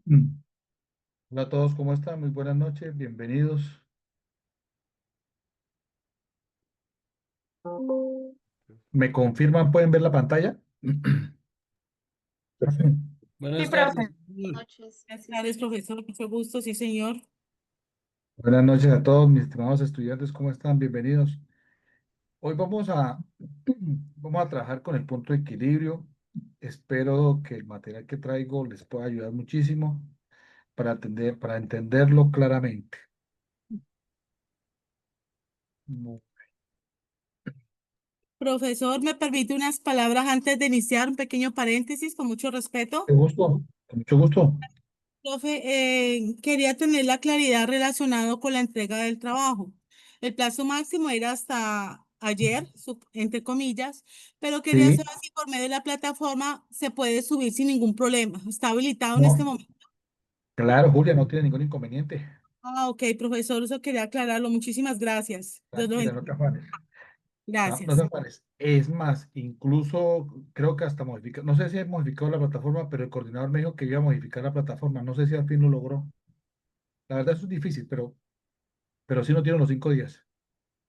Mm. Hola a todos, ¿cómo están? Muy buenas noches, bienvenidos. ¿Me confirman? ¿Pueden ver la pantalla? Sí, Buenas profe. tardes, señor. Noches. Buenas tardes, profesor. Mucho gusto, sí, señor. Buenas noches a todos, mis estimados estudiantes, ¿cómo están? Bienvenidos. Hoy vamos a trabajar con el punto de equilibrio. Espero que el material que traigo les pueda ayudar muchísimo para entenderlo claramente. Mu- Profesor, ¿me permite unas palabras antes de iniciar? Un pequeño paréntesis, con mucho respeto. Mucho gusto, con mucho gusto. Profe, quería tener la claridad relacionado con la entrega del trabajo. El plazo máximo era hasta ayer, entre comillas, pero quería Sí, saber si por medio de la plataforma se puede subir sin ningún problema. ¿Está habilitado en este no, momento? claro, Julia, no tiene ningún inconveniente. Ah, ok, profesor, eso quería aclararlo. Muchísimas gracias. Dios lo Tranquila, no te bendiga. afanes. No, no te Gracias. afanes. Es más, incluso creo que hasta modificar, no sé si he modificado la plataforma, pero el coordinador me dijo que iba a modificar la plataforma. No sé si al fin lo logró. La verdad, eso es difícil, pero sí no tiene los 5 días.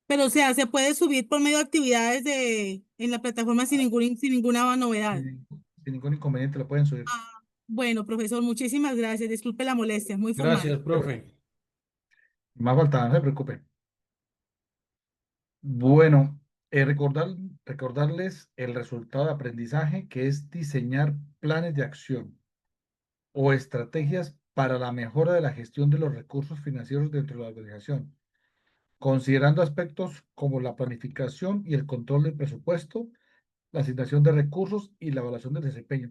Pero, o sea, se puede subir por medio de actividades en la plataforma Ah, sin ninguna novedad. sin, sin ningún inconveniente lo pueden subir. Ah, bueno, profesor, muchísimas gracias. Disculpe la molestia, muy formal. Gracias, profe. Más falta, no se preocupen. Bueno, recordarles el resultado de aprendizaje, que es diseñar planes de acción o estrategias para la mejora de la gestión de los recursos financieros dentro de la organización, considerando aspectos como la planificación y el control del presupuesto, la asignación de recursos y la evaluación del desempeño.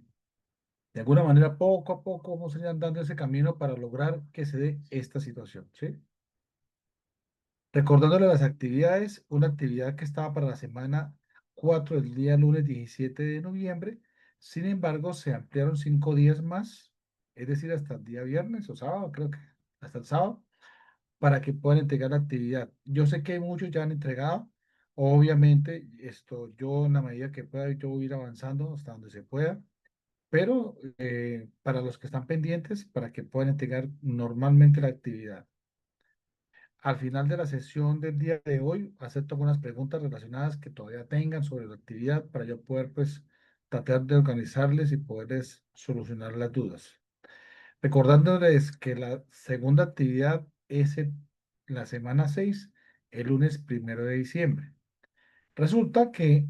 De alguna manera, poco a poco vamos a ir andando ese camino para lograr que se dé esta situación, ¿sí? Recordándole las actividades, una actividad que estaba para la semana 4 del día lunes 17 de noviembre, sin embargo, se ampliaron 5 días más, es decir, hasta el día viernes o sábado, creo que hasta el sábado, para que puedan entregar la actividad. Yo sé que muchos ya han entregado, obviamente, yo en la medida que pueda, yo voy a ir avanzando hasta donde se pueda, pero para los que están pendientes, para que puedan entregar normalmente la actividad. Al final de la sesión del día de hoy, acepto algunas preguntas relacionadas que todavía tengan sobre la actividad para yo poder, pues, tratar de organizarles y poderles solucionar las dudas. Recordándoles que la segunda actividad es en la semana 6, el lunes 1 de diciembre. Resulta que,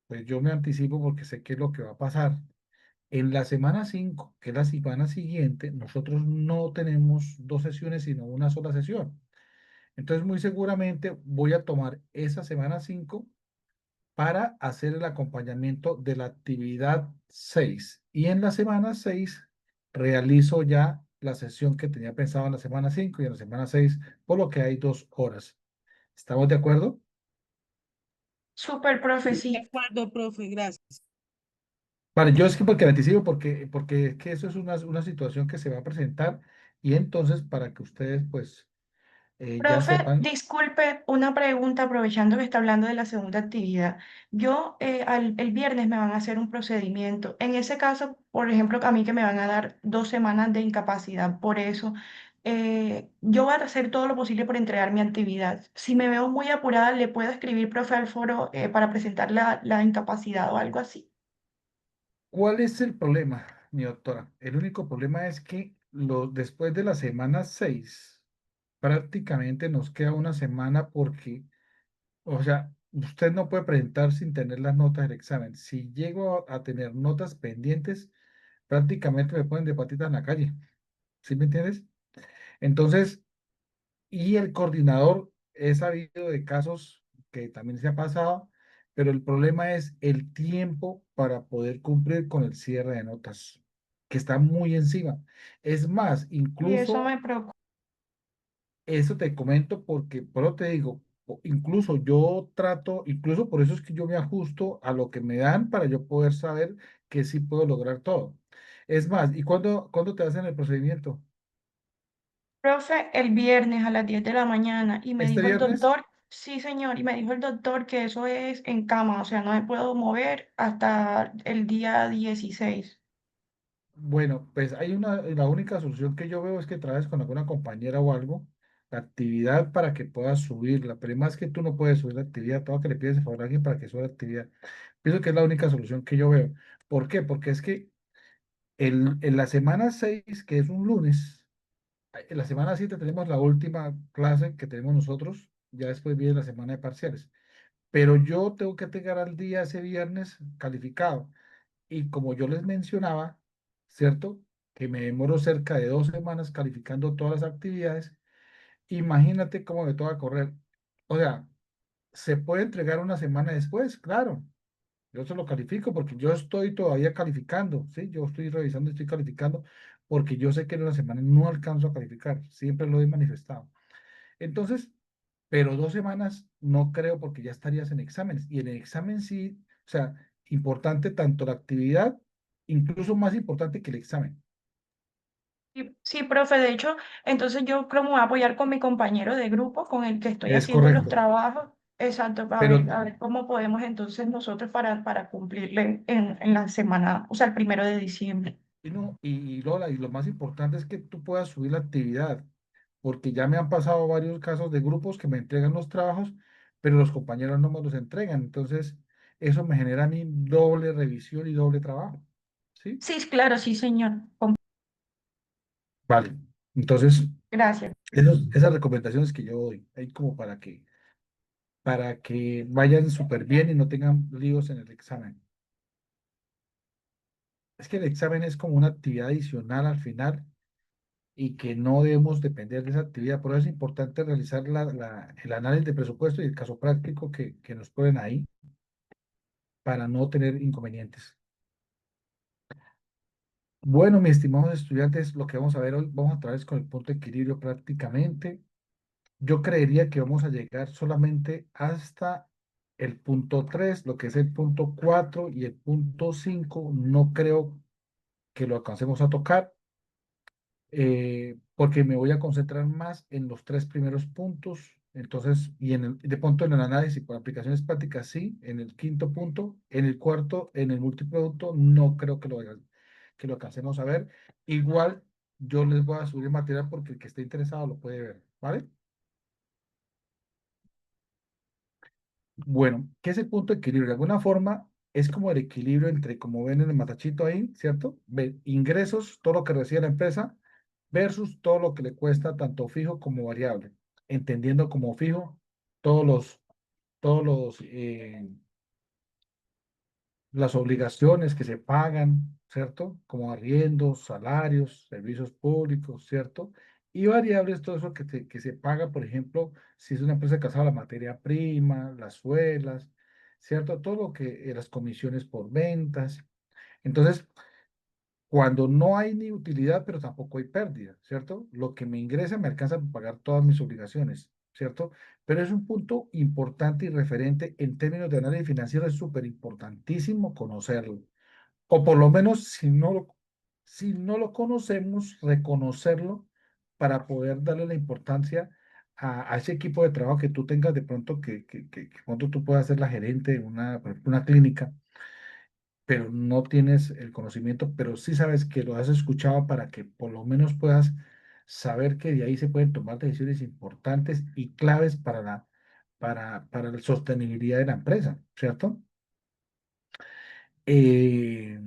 pues yo me anticipo porque sé qué es lo que va a pasar. En la semana 5, que es la semana siguiente, nosotros no tenemos dos sesiones, sino una sola sesión. Entonces, muy seguramente voy a tomar esa semana 5 para hacer el acompañamiento de la actividad 6. Y en la semana 6 realizo ya la sesión que tenía pensado en la semana 5 y en la semana 6, por lo que hay 2 horas. ¿Estamos de acuerdo? Sí. Súper, profe, De sí. acuerdo, profe, gracias. Vale, yo es que porque anticipo, porque es que eso es una situación que se va a presentar y entonces para que ustedes pues ya Profe, sepan. disculpe una pregunta aprovechando que está hablando de la segunda actividad. Yo el viernes me van a hacer un procedimiento. En ese caso, por ejemplo, a mí que me van a dar 2 semanas de incapacidad por eso, yo voy a hacer todo lo posible por entregar mi actividad. Si me veo muy apurada, le puedo escribir, profe, al foro para presentar la incapacidad o algo así. ¿Cuál es el problema, mi doctora? El único problema es que después de la semana 6 prácticamente nos queda una semana porque, o sea, usted no puede presentar sin tener las notas del examen. Si llego a tener notas pendientes, prácticamente me ponen de patitas en la calle. ¿Sí me entiendes? Entonces, y el coordinador, he sabido de casos que también se ha pasado, pero el problema es el tiempo para poder cumplir con el cierre de notas, que está muy encima. Es más, Y eso incluso me preocupa. eso te comento porque, por eso te digo, incluso yo trato, incluso por eso es que yo me ajusto a lo que me dan para yo poder saber que sí puedo lograr todo. Es más, ¿y cuándo te hacen el procedimiento? Profe, el viernes a las 10 de la mañana y me ¿Este dijo el viernes? doctor, sí señor, y me dijo el doctor que eso es en cama, o sea, no me puedo mover hasta el día 16. Bueno, pues hay la única solución que yo veo es que trabajes con alguna compañera o algo, la actividad para que puedas subirla, pero más que tú no puedes subir la actividad, todo que le pides el favor a alguien para que suba la actividad. Pienso que es la única solución que yo veo. ¿Por qué? Porque es que en la semana 6 que es un lunes, en la semana 7 tenemos la última clase que tenemos nosotros, ya después viene la semana de parciales, pero yo tengo que llegar al día ese viernes calificado. Y como yo les mencionaba, ¿cierto? Que me demoro cerca de 2 semanas calificando todas las actividades. Imagínate cómo me toca correr. O sea, ¿se puede entregar una semana después? Claro, yo se lo califico porque yo estoy todavía calificando, ¿sí? Yo estoy revisando, estoy calificando porque yo sé que en una semana no alcanzo a calificar. Siempre lo he manifestado. Entonces, pero 2 semanas no creo porque ya estarías en exámenes. Y en el examen sí, o sea, importante tanto la actividad, incluso más importante que el examen. Sí, sí, profe, de hecho, entonces yo creo que me voy a apoyar con mi compañero de grupo con el que estoy Es haciendo los correcto. trabajos. Exacto, Pero, a ver cómo podemos entonces nosotros para cumplirle en la semana, o sea, el 1 de diciembre. y no, y Lola, y lo más importante es que tú puedas subir la actividad, porque ya me han pasado varios casos de grupos que me entregan los trabajos, pero los compañeros no me los entregan. Entonces, eso me genera a mí doble revisión y doble trabajo. ¿Sí? Sí, claro, sí, señor. Vale. Entonces, Gracias. esas recomendaciones que yo doy, ahí como para que vayan súper bien y no tengan líos en el examen. Es que el examen es como una actividad adicional al final y que no debemos depender de esa actividad. Por eso es importante realizar el análisis de presupuesto y el caso práctico que nos ponen ahí para no tener inconvenientes. Bueno, mis estimados estudiantes, lo que vamos a ver hoy, vamos a través con el punto de equilibrio prácticamente. Yo creería que vamos a llegar solamente hasta el punto 3, lo que es el punto 4 y el punto 5. No creo que lo alcancemos a tocar, porque me voy a concentrar más en los 3 primeros puntos. Entonces, de pronto en el análisis por aplicaciones prácticas, sí, en el quinto punto, en el cuarto, en el multiproducto, no creo que lo alcancemos a ver. Igual yo les voy a subir el material porque el que esté interesado lo puede ver, ¿vale? Bueno, ¿qué es el punto de equilibrio? De alguna forma es como el equilibrio entre, como ven en el matachito ahí, ¿cierto? Ingresos, todo lo que recibe la empresa, versus todo lo que le cuesta tanto fijo como variable, entendiendo como fijo todos los, todos las obligaciones que se pagan, ¿cierto? Como arriendos, salarios, servicios públicos, ¿cierto? Y variables, todo eso que se paga, por ejemplo, si es una empresa casada, la materia prima, las suelas, ¿cierto? Todo lo que, las comisiones por ventas. Entonces, cuando no hay ni utilidad, pero tampoco hay pérdida, ¿cierto? Lo que me ingresa me alcanza para pagar todas mis obligaciones, ¿cierto? Pero es un punto importante y referente en términos de análisis financiero, es súper importantísimo conocerlo. O por lo menos, si no lo conocemos, reconocerlo para poder darle la importancia a ese equipo de trabajo que tú tengas de pronto, que pronto tú puedas ser la gerente de por ejemplo, una clínica, pero no tienes el conocimiento, pero sí sabes que lo has escuchado para que por lo menos puedas saber que de ahí se pueden tomar decisiones importantes y claves para la sostenibilidad de la empresa, ¿cierto? Eh,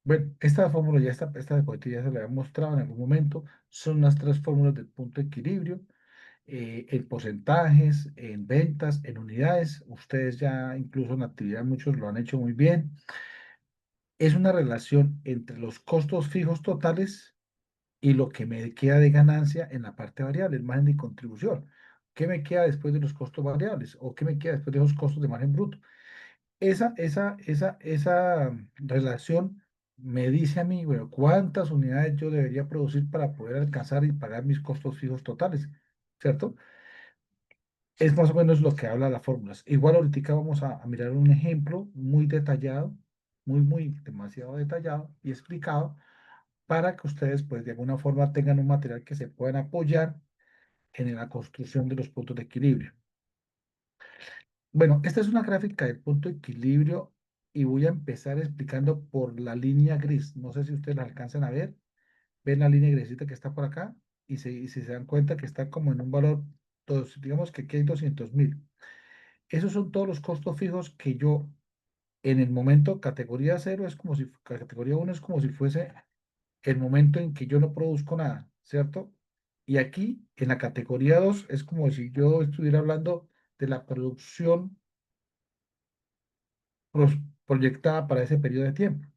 bueno, esta fórmula esta diapositiva ya se la había mostrado en algún momento, son las 3 fórmulas del punto de equilibrio, en porcentajes, en ventas, en unidades. Ustedes ya incluso en actividad muchos lo han hecho muy bien. Es una relación entre los costos fijos totales y lo que me queda de ganancia en la parte variable, el margen de contribución. ¿Qué me queda después de los costos variables? ¿O qué me queda después de los costos de margen bruto? Esa relación me dice a mí, bueno, cuántas unidades yo debería producir para poder alcanzar y pagar mis costos fijos totales, ¿cierto? Es más o menos lo que habla las fórmulas. Igual ahorita vamos a mirar un ejemplo muy detallado, demasiado detallado y explicado para que ustedes, pues, de alguna forma tengan un material que se puedan apoyar en la construcción de los puntos de equilibrio. Bueno, esta es una gráfica del punto de equilibrio y voy a empezar explicando por la línea gris. No sé si ustedes la alcanzan a ver. Ven la línea grisita que está por acá y si se dan cuenta que está como en un valor, digamos que aquí hay 200.000. Esos son todos los costos fijos que yo en el momento categoría cero es como si, categoría uno es como si fuese el momento en que yo no produzco nada, ¿cierto? Y aquí en la categoría 2 es como si yo estuviera hablando de la producción proyectada para ese periodo de tiempo.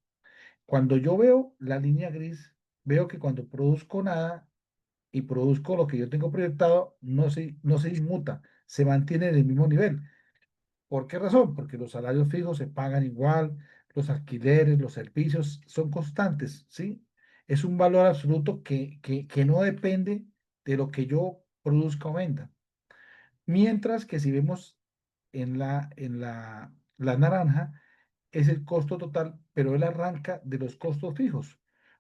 Cuando yo veo la línea gris, veo que cuando produzco nada y produzco lo que yo tengo proyectado, no se inmuta, se mantiene en el mismo nivel. ¿Por qué razón? Porque los salarios fijos se pagan igual, los alquileres, los servicios son constantes, ¿sí? Es un valor absoluto que no depende de lo que yo produzca o venda. Mientras que si vemos la naranja, es el costo total, pero él arranca de los costos fijos,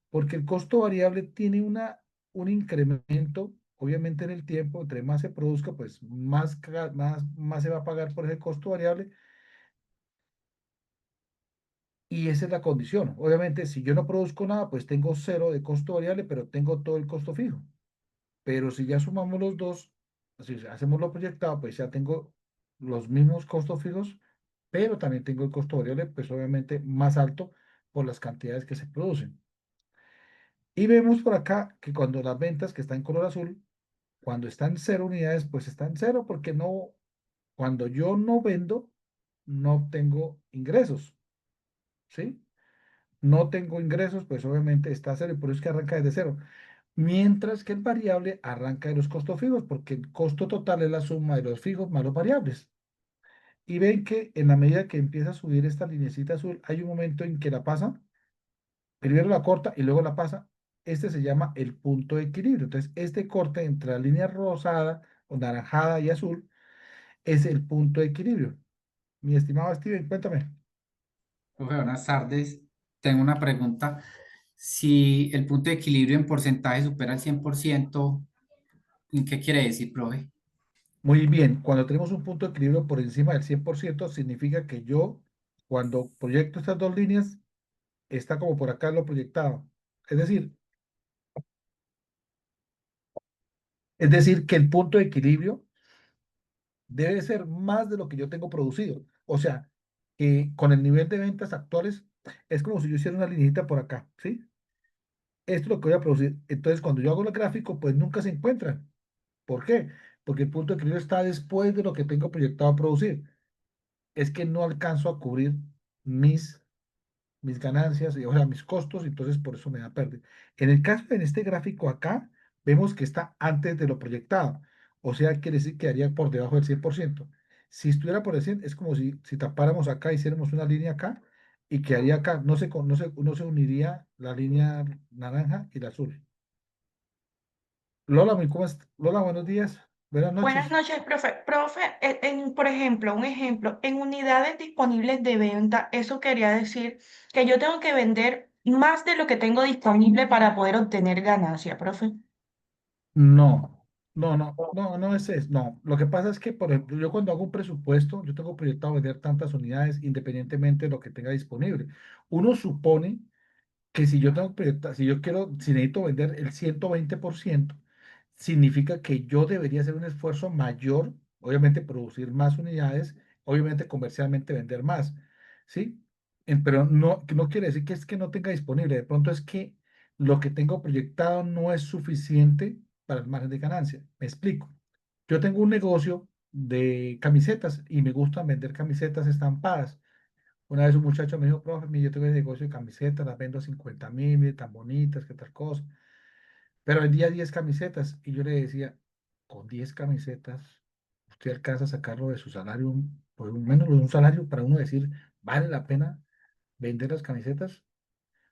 porque el costo variable tiene un incremento, obviamente en el tiempo, entre más se produzca, pues más se va a pagar por ese costo variable, y esa es la condición. Obviamente, si yo no produzco nada, pues tengo cero de costo variable, pero tengo todo el costo fijo. Pero si ya sumamos los dos, si hacemos lo proyectado, pues ya tengo los mismos costos fijos, pero también tengo el costo variable, pues obviamente más alto por las cantidades que se producen. Y vemos por acá que cuando las ventas, que están en color azul, cuando están cero unidades, pues están cero porque no, cuando yo no vendo, no tengo ingresos, ¿sí? No tengo ingresos, pues obviamente está cero y por eso es que arranca desde cero. Mientras que el variable arranca de los costos fijos, porque el costo total es la suma de los fijos más los variables. Y ven que en la medida que empieza a subir esta linecita azul, hay un momento en que la pasa, primero la corta y luego la pasa. Este se llama el punto de equilibrio. Entonces, este corte entre la línea rosada o naranjada y azul es el punto de equilibrio. Mi estimado Steven, cuéntame. Profe, buenas tardes. Tengo una pregunta. Si el punto de equilibrio en porcentaje supera el 100%, ¿qué quiere decir, profe? Muy bien, cuando tenemos un punto de equilibrio por encima del 100%, significa que yo, cuando proyecto estas dos líneas, está como por acá lo proyectado. Es decir, es decir, que el punto de equilibrio debe ser más de lo que yo tengo producido. O sea, que con el nivel de ventas actuales, es como si yo hiciera una lineita por acá, ¿sí? Esto es lo que voy a producir. Entonces, cuando yo hago el gráfico, pues nunca se encuentran. ¿Por qué? Porque el punto de equilibrio está después de lo que tengo proyectado a producir. Es que no alcanzo a cubrir mis mis ganancias, o sea, mis costos, entonces por eso me da pérdida. En el caso, en este gráfico acá, vemos que está antes de lo proyectado, o sea, quiere decir que quedaría por debajo del 100%. Si estuviera por el 100, es como si tapáramos acá, hiciéramos una línea acá, y quedaría acá, no se uniría la línea naranja y la azul. Lola, Lola, buenos días, buenas Buenas noches. noches, profe. Profe, por ejemplo, un ejemplo, en unidades disponibles de venta, eso quería decir que yo tengo que vender más de lo que tengo disponible para poder obtener ganancia, profe. No es eso. No, lo que pasa es que, por ejemplo, yo cuando hago un presupuesto, yo tengo proyectado vender tantas unidades independientemente de lo que tenga disponible. Uno supone que si yo tengo si yo quiero, si necesito vender el 120%, significa que yo debería hacer un esfuerzo mayor, obviamente producir más unidades, obviamente comercialmente vender más, ¿sí? Pero no quiere decir que es que no tenga disponible, de pronto es que lo que tengo proyectado no es suficiente para el margen de ganancia. Me explico. Yo tengo un negocio de camisetas y me gusta vender camisetas estampadas. Una vez un muchacho me dijo, profe, mire, yo tengo el negocio de camisetas, las vendo a 50.000, mire, tan bonitas, qué tal cosa. Pero vendía 10 camisetas y yo le decía, con 10 camisetas, usted alcanza a sacarlo de su salario, por un menos de un salario para uno decir, vale la pena vender las camisetas.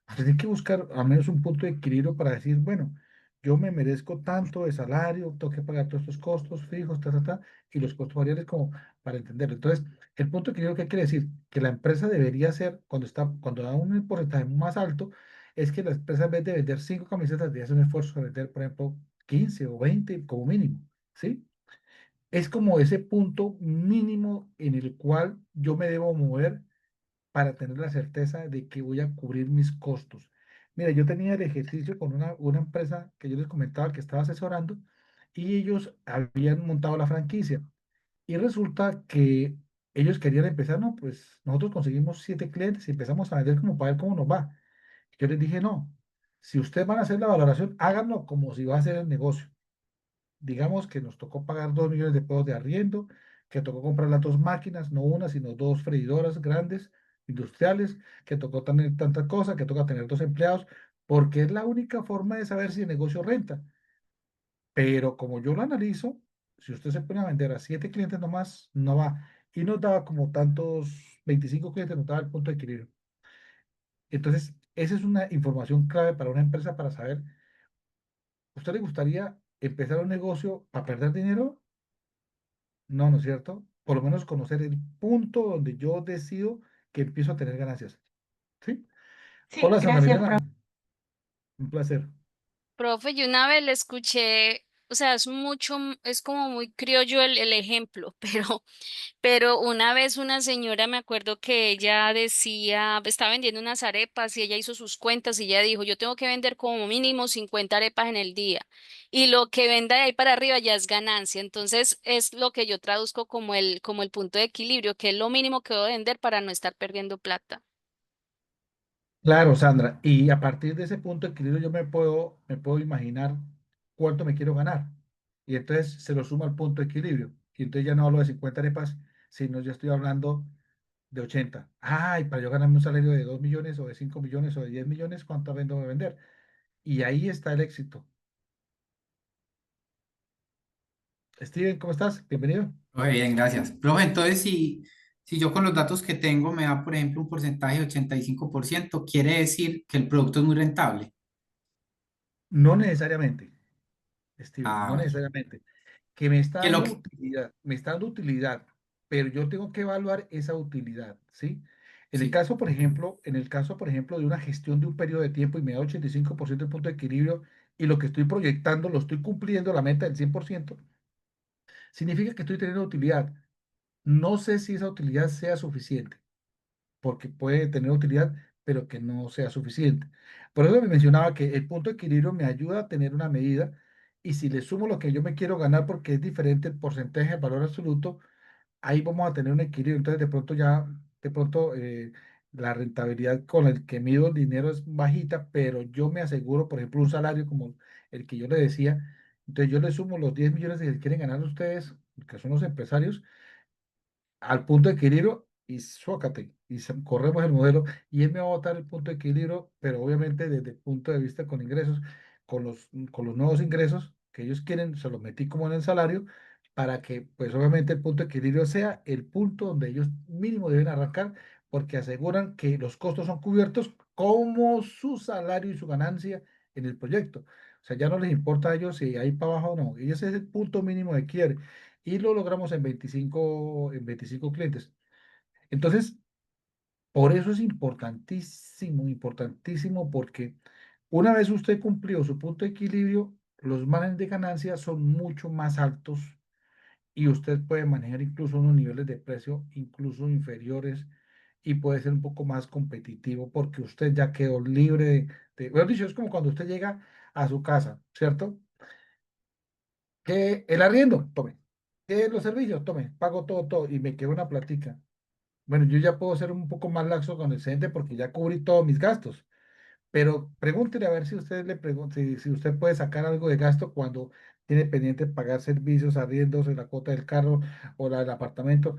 Usted tiene que buscar al menos un punto de equilibrio para decir, bueno, yo me merezco tanto de salario, tengo que pagar todos estos costos fijos, y los costos variables como para entenderlo. Entonces, el punto de equilibrio, ¿qué quiere decir? Que la empresa debería ser, cuando da un porcentaje más alto, es que la empresa en vez de vender 5 camisetas, debe hacer un esfuerzo de vender, por ejemplo, 15 o 20 como mínimo, ¿sí? Es como ese punto mínimo en el cual yo me debo mover para tener la certeza de que voy a cubrir mis costos. Mira, yo tenía el ejercicio con una empresa que yo les comentaba que estaba asesorando y ellos habían montado la franquicia. Y resulta que ellos querían empezar, no, pues nosotros conseguimos 7 clientes y empezamos a vender como para ver cómo nos va. Yo les dije, no, si ustedes van a hacer la valoración, háganlo como si va a ser el negocio. Digamos que nos tocó pagar 2 millones de pesos de arriendo, que tocó comprar las 2 máquinas, no una, sino 2 freidoras grandes, industriales, que tocó tener tanta cosa, que toca tener 2 empleados, porque es la única forma de saber si el negocio renta. Pero como yo lo analizo, si usted se pone a vender a 7 clientes nomás, no va. Y nos daba como tantos, 25 clientes, nos daba el punto de equilibrio. Entonces, esa es una información clave para una empresa para saber, ¿usted le gustaría empezar un negocio para perder dinero? No, ¿no es cierto? Por lo menos conocer el punto donde yo decido que empiezo a tener ganancias. ¿Sí? Sí, Hola, Sandra gracias, Milena, profe. un placer. Profe, yo una vez le escuché, o sea, es mucho, es como muy criollo el ejemplo, pero una vez una señora, me acuerdo que ella decía, estaba vendiendo unas arepas y ella hizo sus cuentas y ella dijo, yo tengo que vender como mínimo 50 arepas en el día y lo que venda de ahí para arriba ya es ganancia. Entonces es lo que yo traduzco como el punto de equilibrio, que es lo mínimo que debo vender para no estar perdiendo plata. Claro, Sandra, y a partir de ese punto de equilibrio yo me puedo imaginar cuánto me quiero ganar. Y entonces se lo sumo al punto de equilibrio. Y entonces ya no hablo de 50 arepas, sino ya estoy hablando de 80. Ay, para yo ganarme un salario de 2 millones o de 5 millones o de 10 millones, ¿cuánto vendo de vender? Y ahí está el éxito. Steven, ¿cómo estás? Bienvenido. Profe, bien, gracias. Profe, entonces si yo con los datos que tengo me da, por ejemplo, un porcentaje de 85%, quiere decir que el producto es muy rentable. No necesariamente, Steven, Ah, no bueno. necesariamente. Que me está Que lo dando que, utilidad, me está dando utilidad, pero yo tengo que evaluar esa utilidad, ¿sí? sí, En el caso, por ejemplo, de una gestión de un periodo de tiempo y me da 85% de punto de equilibrio y lo que estoy proyectando lo estoy cumpliendo, la meta del 100%, significa que estoy teniendo utilidad. No sé si esa utilidad sea suficiente, porque puede tener utilidad, pero que no sea suficiente. Por eso me mencionaba que el punto de equilibrio me ayuda a tener una medida y si le sumo lo que yo me quiero ganar, porque es diferente el porcentaje del valor absoluto, ahí vamos a tener un equilibrio. Entonces, de pronto, la rentabilidad con el que mido el dinero es bajita, pero yo me aseguro, por ejemplo, un salario como el que yo le decía. Entonces, yo le sumo los 10 millones que quieren ganar ustedes, que son los empresarios, al punto de equilibrio y suócate, y corremos el modelo y él me va a botar el punto de equilibrio, pero obviamente desde el punto de vista con ingresos, con los nuevos ingresos que ellos quieren, se los metí como en el salario para que pues obviamente el punto de equilibrio sea el punto donde ellos mínimo deben arrancar porque aseguran que los costos son cubiertos como su salario y su ganancia en el proyecto. O sea, ya no les importa a ellos si hay para abajo o no. Ellos es el punto mínimo de quiebre y lo logramos en 25 clientes. Entonces, por eso es importantísimo, importantísimo, porque una vez usted cumplió su punto de equilibrio, los márgenes de ganancia son mucho más altos y usted puede manejar incluso unos niveles de precio incluso inferiores y puede ser un poco más competitivo porque usted ya quedó libre bueno, dicho, es como cuando usted llega a su casa, ¿cierto? Que el arriendo, tome. Que los servicios, tome, pago todo, todo y me queda una platica. Bueno, yo ya puedo ser un poco más laxo con el excedente porque ya cubrí todos mis gastos. Pero pregúntele a ver si usted le pregunta si usted puede sacar algo de gasto cuando tiene pendiente pagar servicios, arriendos, la cuota del carro o la del apartamento.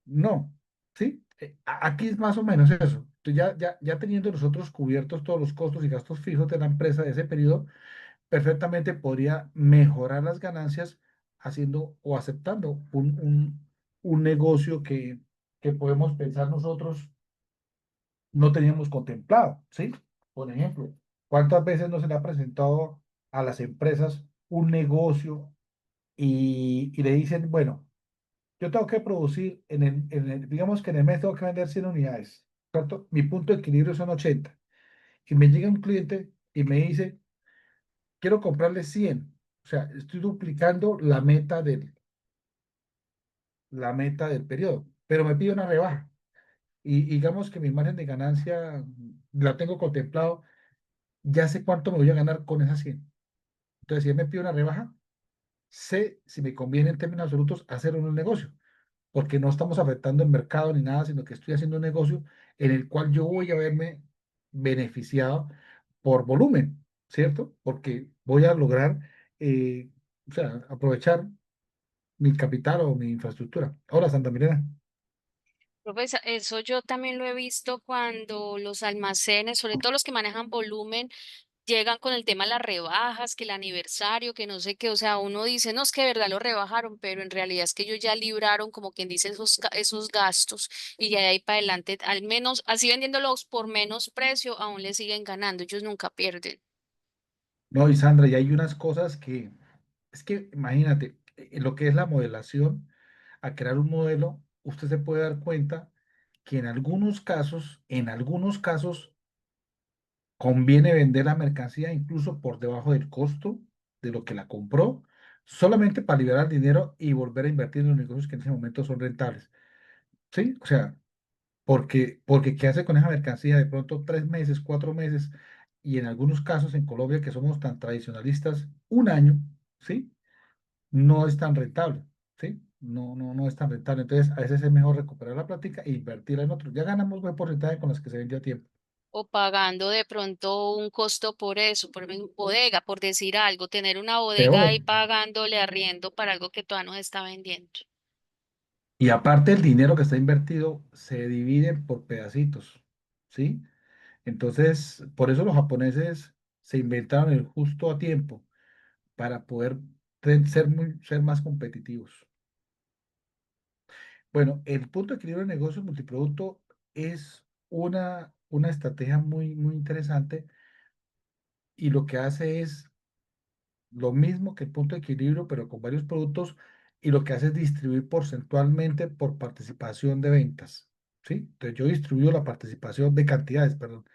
No, ¿sí? Aquí es más o menos eso. Entonces ya teniendo nosotros cubiertos todos los costos y gastos fijos de la empresa de ese periodo, perfectamente podría mejorar las ganancias haciendo o aceptando un negocio que podemos pensar nosotros no teníamos contemplado, ¿sí? Por ejemplo, ¿cuántas veces no se le ha presentado a las empresas un negocio y le dicen, bueno, yo tengo que producir digamos que en el mes tengo que vender 100 unidades, ¿cierto? Mi punto de equilibrio son 80. Y me llega un cliente y me dice, quiero comprarle 100. O sea, estoy duplicando la meta del periodo, pero me pide una rebaja. y digamos que mi margen de ganancia la tengo contemplado, ya sé cuánto me voy a ganar con esas 100. Entonces, si él me pide una rebaja, sé si me conviene en términos absolutos hacer un negocio, porque no estamos afectando el mercado ni nada, sino que estoy haciendo un negocio en el cual yo voy a verme beneficiado por volumen, ¿cierto? Porque voy a lograr, eh, o sea, aprovechar mi capital o mi infraestructura. Ahora, Santa Mirena. Pues eso yo también lo he visto cuando los almacenes, sobre todo los que manejan volumen, llegan con el tema de las rebajas, que el aniversario, que no sé qué, o sea, uno dice, no, es que de verdad lo rebajaron, pero en realidad es que ellos ya libraron, como quien dice, esos gastos y ya de ahí para adelante, al menos así vendiéndolos por menos precio, aún le siguen ganando, ellos nunca pierden. No, y Sandra, y hay unas cosas que, es que imagínate, lo que es la modelación, a crear un modelo, usted se puede dar cuenta que en algunos casos, conviene vender la mercancía incluso por debajo del costo de lo que la compró, solamente para liberar dinero y volver a invertir en los negocios que en ese momento son rentables. ¿Sí? O sea, porque ¿qué hace con esa mercancía de pronto 3 meses, 4 meses? Y en algunos casos en Colombia, que somos tan tradicionalistas, un año, ¿sí? No es tan rentable, ¿sí? No es tan rentable. Entonces, a veces es mejor recuperar la plática e invertirla en otro. Ya ganamos buen porcentaje con las que se vendió a tiempo. O pagando de pronto un costo por eso, por ejemplo, bodega, por decir algo, tener una bodega Peor. ahí pagándole arriendo para algo que todavía no se está vendiendo. Y aparte el dinero que está invertido se divide por pedacitos, ¿sí? Entonces, por eso los japoneses se inventaron el justo a tiempo para poder ser más competitivos. Bueno, el punto de equilibrio de negocio multiproducto es una estrategia muy interesante y lo que hace es lo mismo que el punto de equilibrio, pero con varios productos, y lo que hace es distribuir porcentualmente por participación de ventas, ¿sí? Entonces yo distribuyo la participación de cantidades, perdón,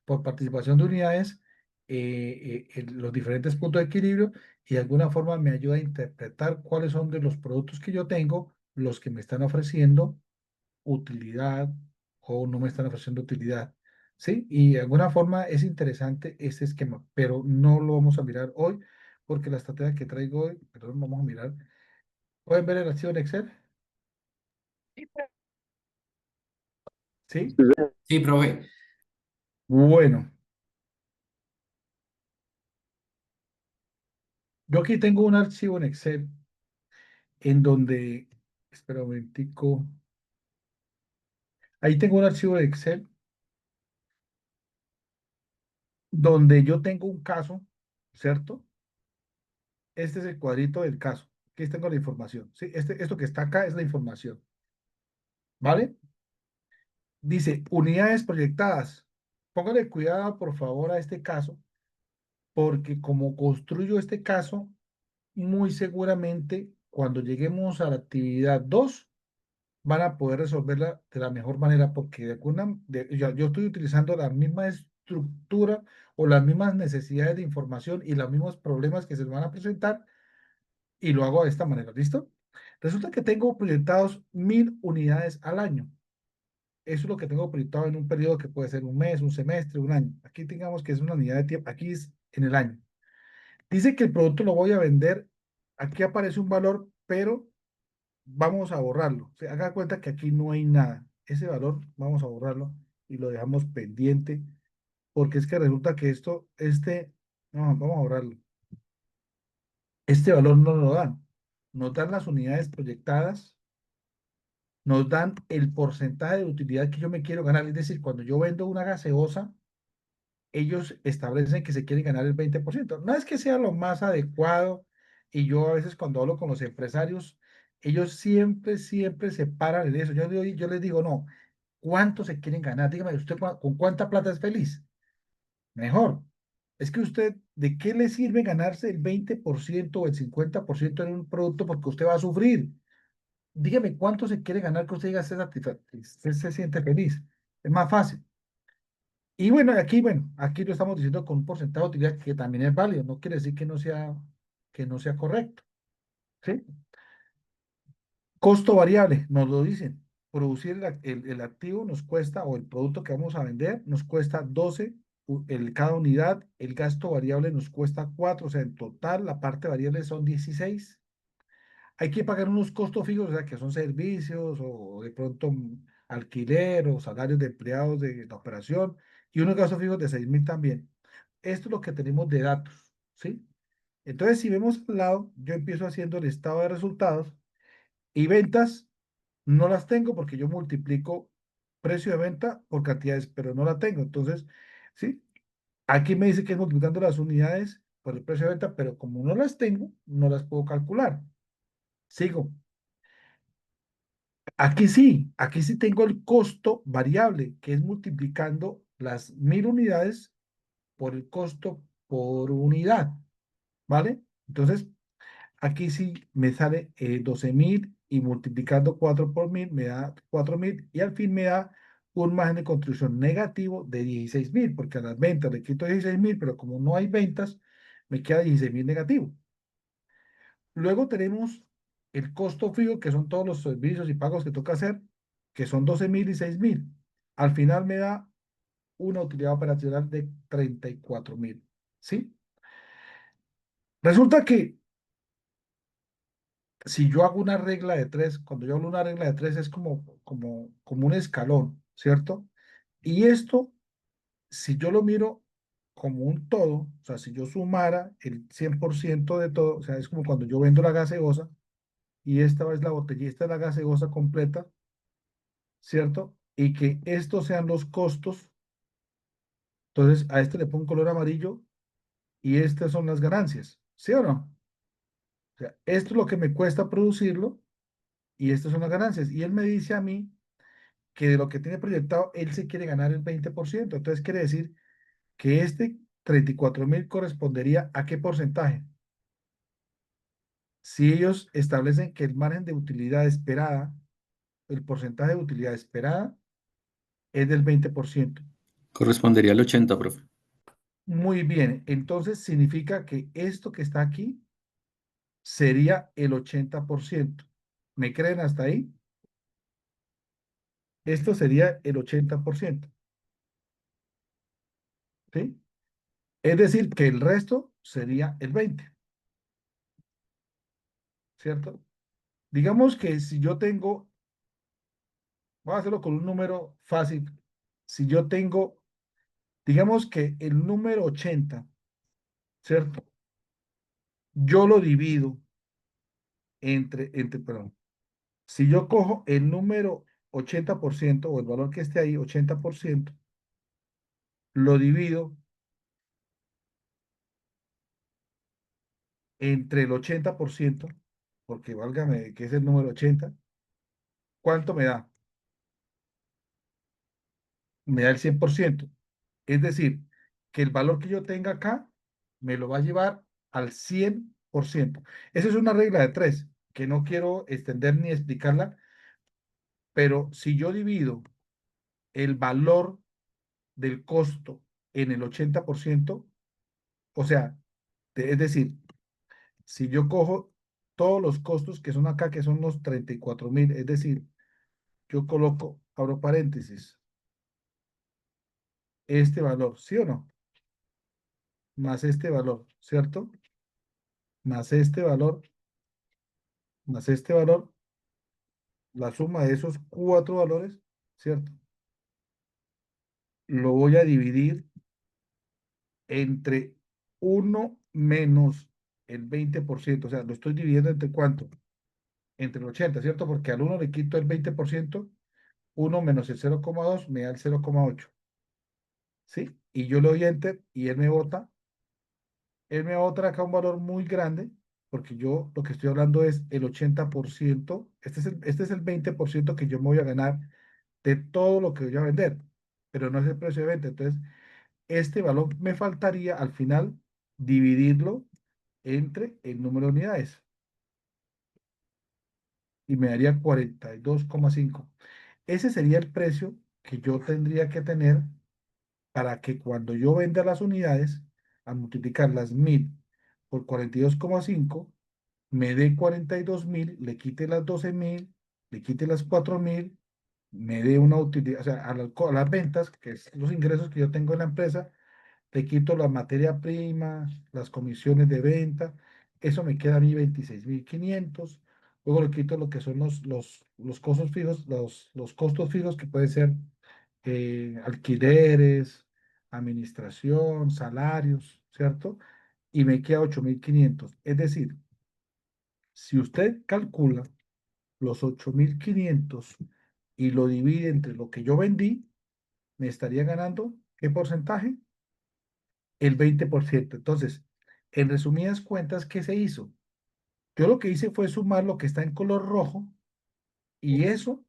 por participación de unidades, en los diferentes puntos de equilibrio, y de alguna forma me ayuda a interpretar cuáles son de los productos que yo tengo, los que me están ofreciendo utilidad o no me están ofreciendo utilidad. ¿Sí? Y de alguna forma es interesante este esquema, pero no lo vamos a mirar hoy porque la estrategia que traigo hoy, perdón, vamos a mirar. ¿Pueden ver el archivo en Excel? ¿Sí? Sí, profe. Bueno, yo aquí tengo un archivo en Excel en donde, espera un momentico, ahí tengo un archivo de Excel donde yo tengo un caso, ¿cierto? Este es el cuadrito del caso. Aquí tengo la información. ¿Sí? Esto que está acá es la información. ¿Vale? Dice, unidades proyectadas. Póngale cuidado, por favor, a este caso, porque como construyo este caso, muy seguramente cuando lleguemos a la actividad 2 van a poder resolverla de la mejor manera, porque yo estoy utilizando la misma estructura o las mismas necesidades de información y los mismos problemas que se me van a presentar y lo hago de esta manera. ¿Listo? Resulta que tengo proyectados 1000 unidades al año. Eso es lo que tengo proyectado en un periodo que puede ser un mes, un semestre, un año. Aquí tengamos que es una unidad de tiempo, aquí es en el año. Dice que el producto lo voy a vender, aquí aparece un valor, pero vamos a borrarlo. O sea, haga cuenta que aquí no hay nada. Ese valor vamos a borrarlo y lo dejamos pendiente, porque es que resulta que no, vamos a borrarlo. Este valor no lo dan. Nos dan las unidades proyectadas, nos dan el porcentaje de utilidad que yo me quiero ganar. Es decir, cuando yo vendo una gaseosa, ellos establecen que se quieren ganar el 20%. No es que sea lo más adecuado, y yo a veces cuando hablo con los empresarios, ellos siempre se paran en eso. Yo les digo, no, ¿cuánto se quieren ganar? Dígame, ¿usted con cuánta plata es feliz? Mejor. Es que usted, ¿de qué le sirve ganarse el 20% o el 50% en un producto porque usted va a sufrir? Dígame, ¿cuánto se quiere ganar que usted diga, usted se siente feliz? Es más fácil. Y bueno, aquí lo estamos diciendo con un porcentaje de utilidad que también es válido, no quiere decir que no sea correcto, ¿sí? Costo variable, nos lo dicen, producir el activo nos cuesta, o el producto que vamos a vender, nos cuesta 12 cada unidad, el gasto variable nos cuesta 4, o sea, en total la parte variable son 16. Hay que pagar unos costos fijos, o sea, que son servicios o de pronto alquiler o salarios de empleados de la operación y unos gastos fijos de 6.000 también. Esto es lo que tenemos de datos, ¿sí? Entonces, si vemos al lado, yo empiezo haciendo el estado de resultados y ventas no las tengo porque yo multiplico precio de venta por cantidades, pero no la tengo. Entonces, ¿sí? Aquí me dice que es multiplicando las unidades por el precio de venta, pero como no las tengo, no las puedo calcular. Sigo. Aquí sí tengo el costo variable, que es multiplicando las 1.000 unidades por el costo por unidad, ¿vale? Entonces, aquí sí me sale 12.000 y multiplicando 4 por 1.000 me da 4.000 y al fin me da un margen de contribución negativo de 16.000, porque a las ventas le quito 16.000, pero como no hay ventas, me queda 16.000 negativo. Luego tenemos el costo fijo, que son todos los servicios y pagos que toca hacer, que son 12.000 y 6.000. Al final me da una utilidad operacional de 34.000, ¿sí? Resulta que si yo hago una regla de tres, cuando yo hablo una regla de tres es como un escalón, ¿cierto? Y esto, si yo lo miro como un todo, o sea, si yo sumara el 100% de todo, o sea, es como cuando yo vendo la gaseosa y esta es la botella, esta es la gaseosa completa, ¿cierto? Y que estos sean los costos, entonces a este le pongo color amarillo y estas son las ganancias, ¿sí o no? O sea, esto es lo que me cuesta producirlo y estas son las ganancias. Y él me dice a mí que de lo que tiene proyectado, él se quiere ganar el 20%. Entonces quiere decir que este 34.000 correspondería a qué porcentaje. Si ellos establecen que el margen de utilidad esperada, el porcentaje de utilidad esperada es del 20%. Correspondería al 80, profe. Muy bien, entonces significa que esto que está aquí sería el 80%. ¿Me creen hasta ahí? Esto sería el 80%, ¿sí? Es decir, que el resto sería el 20%, ¿cierto? Digamos que si yo tengo, voy a hacerlo con un número fácil, si yo tengo, digamos que el número 80, ¿cierto? Yo lo divido perdón, si yo cojo el número 80% o el valor que esté ahí, 80%, lo divido entre el 80%, porque válgame que es el número 80, ¿cuánto me da? Me da el 100%. Es decir, que el valor que yo tenga acá me lo va a llevar al 100%. Esa es una regla de tres que no quiero extender ni explicarla, pero si yo divido el valor del costo en el 80%, o sea, es decir, si yo cojo todos los costos que son acá, que son los 34.000, es decir, yo coloco, abro paréntesis, este valor, ¿sí o no? Más este valor, ¿cierto? Más este valor, más este valor, la suma de esos cuatro valores, ¿cierto? Lo voy a dividir entre uno menos el 20%, o sea, lo estoy dividiendo entre cuánto, entre el 80, ¿cierto? Porque al uno le quito el 20%, uno menos el 0,2 me da el 0,8, ¿sí? Y yo le doy enter y él me bota acá un valor muy grande, porque yo lo que estoy hablando es el 80%, este es el 20% que yo me voy a ganar de todo lo que voy a vender, pero no es el precio de venta. Entonces, este valor me faltaría al final dividirlo entre el número de unidades y me daría 42,5. Ese sería el precio que yo tendría que tener para que cuando yo venda las unidades, a multiplicar las 1.000 por 42,5 me dé 42.000, le quite las 12.000, le quite las 4.000 me dé una utilidad, o sea, a las ventas, que es los ingresos que yo tengo en la empresa, le quito la materia prima, las comisiones de venta, eso me queda a mí 26.500. Luego le quito lo que son los costos fijos, los costos fijos que pueden ser alquileres, administración, salarios, ¿cierto? Y me queda 8.500. Es decir, si usted calcula los 8.500 y lo divide entre lo que yo vendí, me estaría ganando, ¿qué porcentaje? El 20%. Entonces, en resumidas cuentas, ¿qué se hizo? Yo lo que hice fue sumar lo que está en color rojo y eso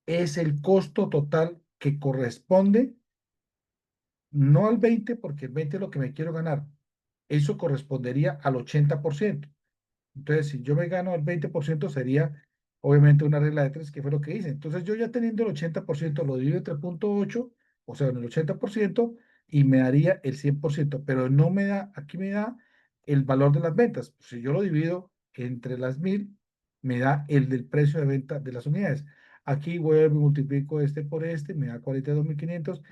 es el costo total que corresponde, no al 20, porque el 20 es lo que me quiero ganar. Eso correspondería al 80%. Entonces, si yo me gano el 20%, sería obviamente una regla de tres, que fue lo que hice. Entonces, yo ya teniendo el 80%, lo divido entre 0.8, o sea, en el 80%, y me daría el 100%, pero no me da, aquí me da el valor de las ventas. Si yo lo divido entre las 1.000, me da el del precio de venta de las unidades. Aquí vuelvo y multiplico este por este, me da 42.500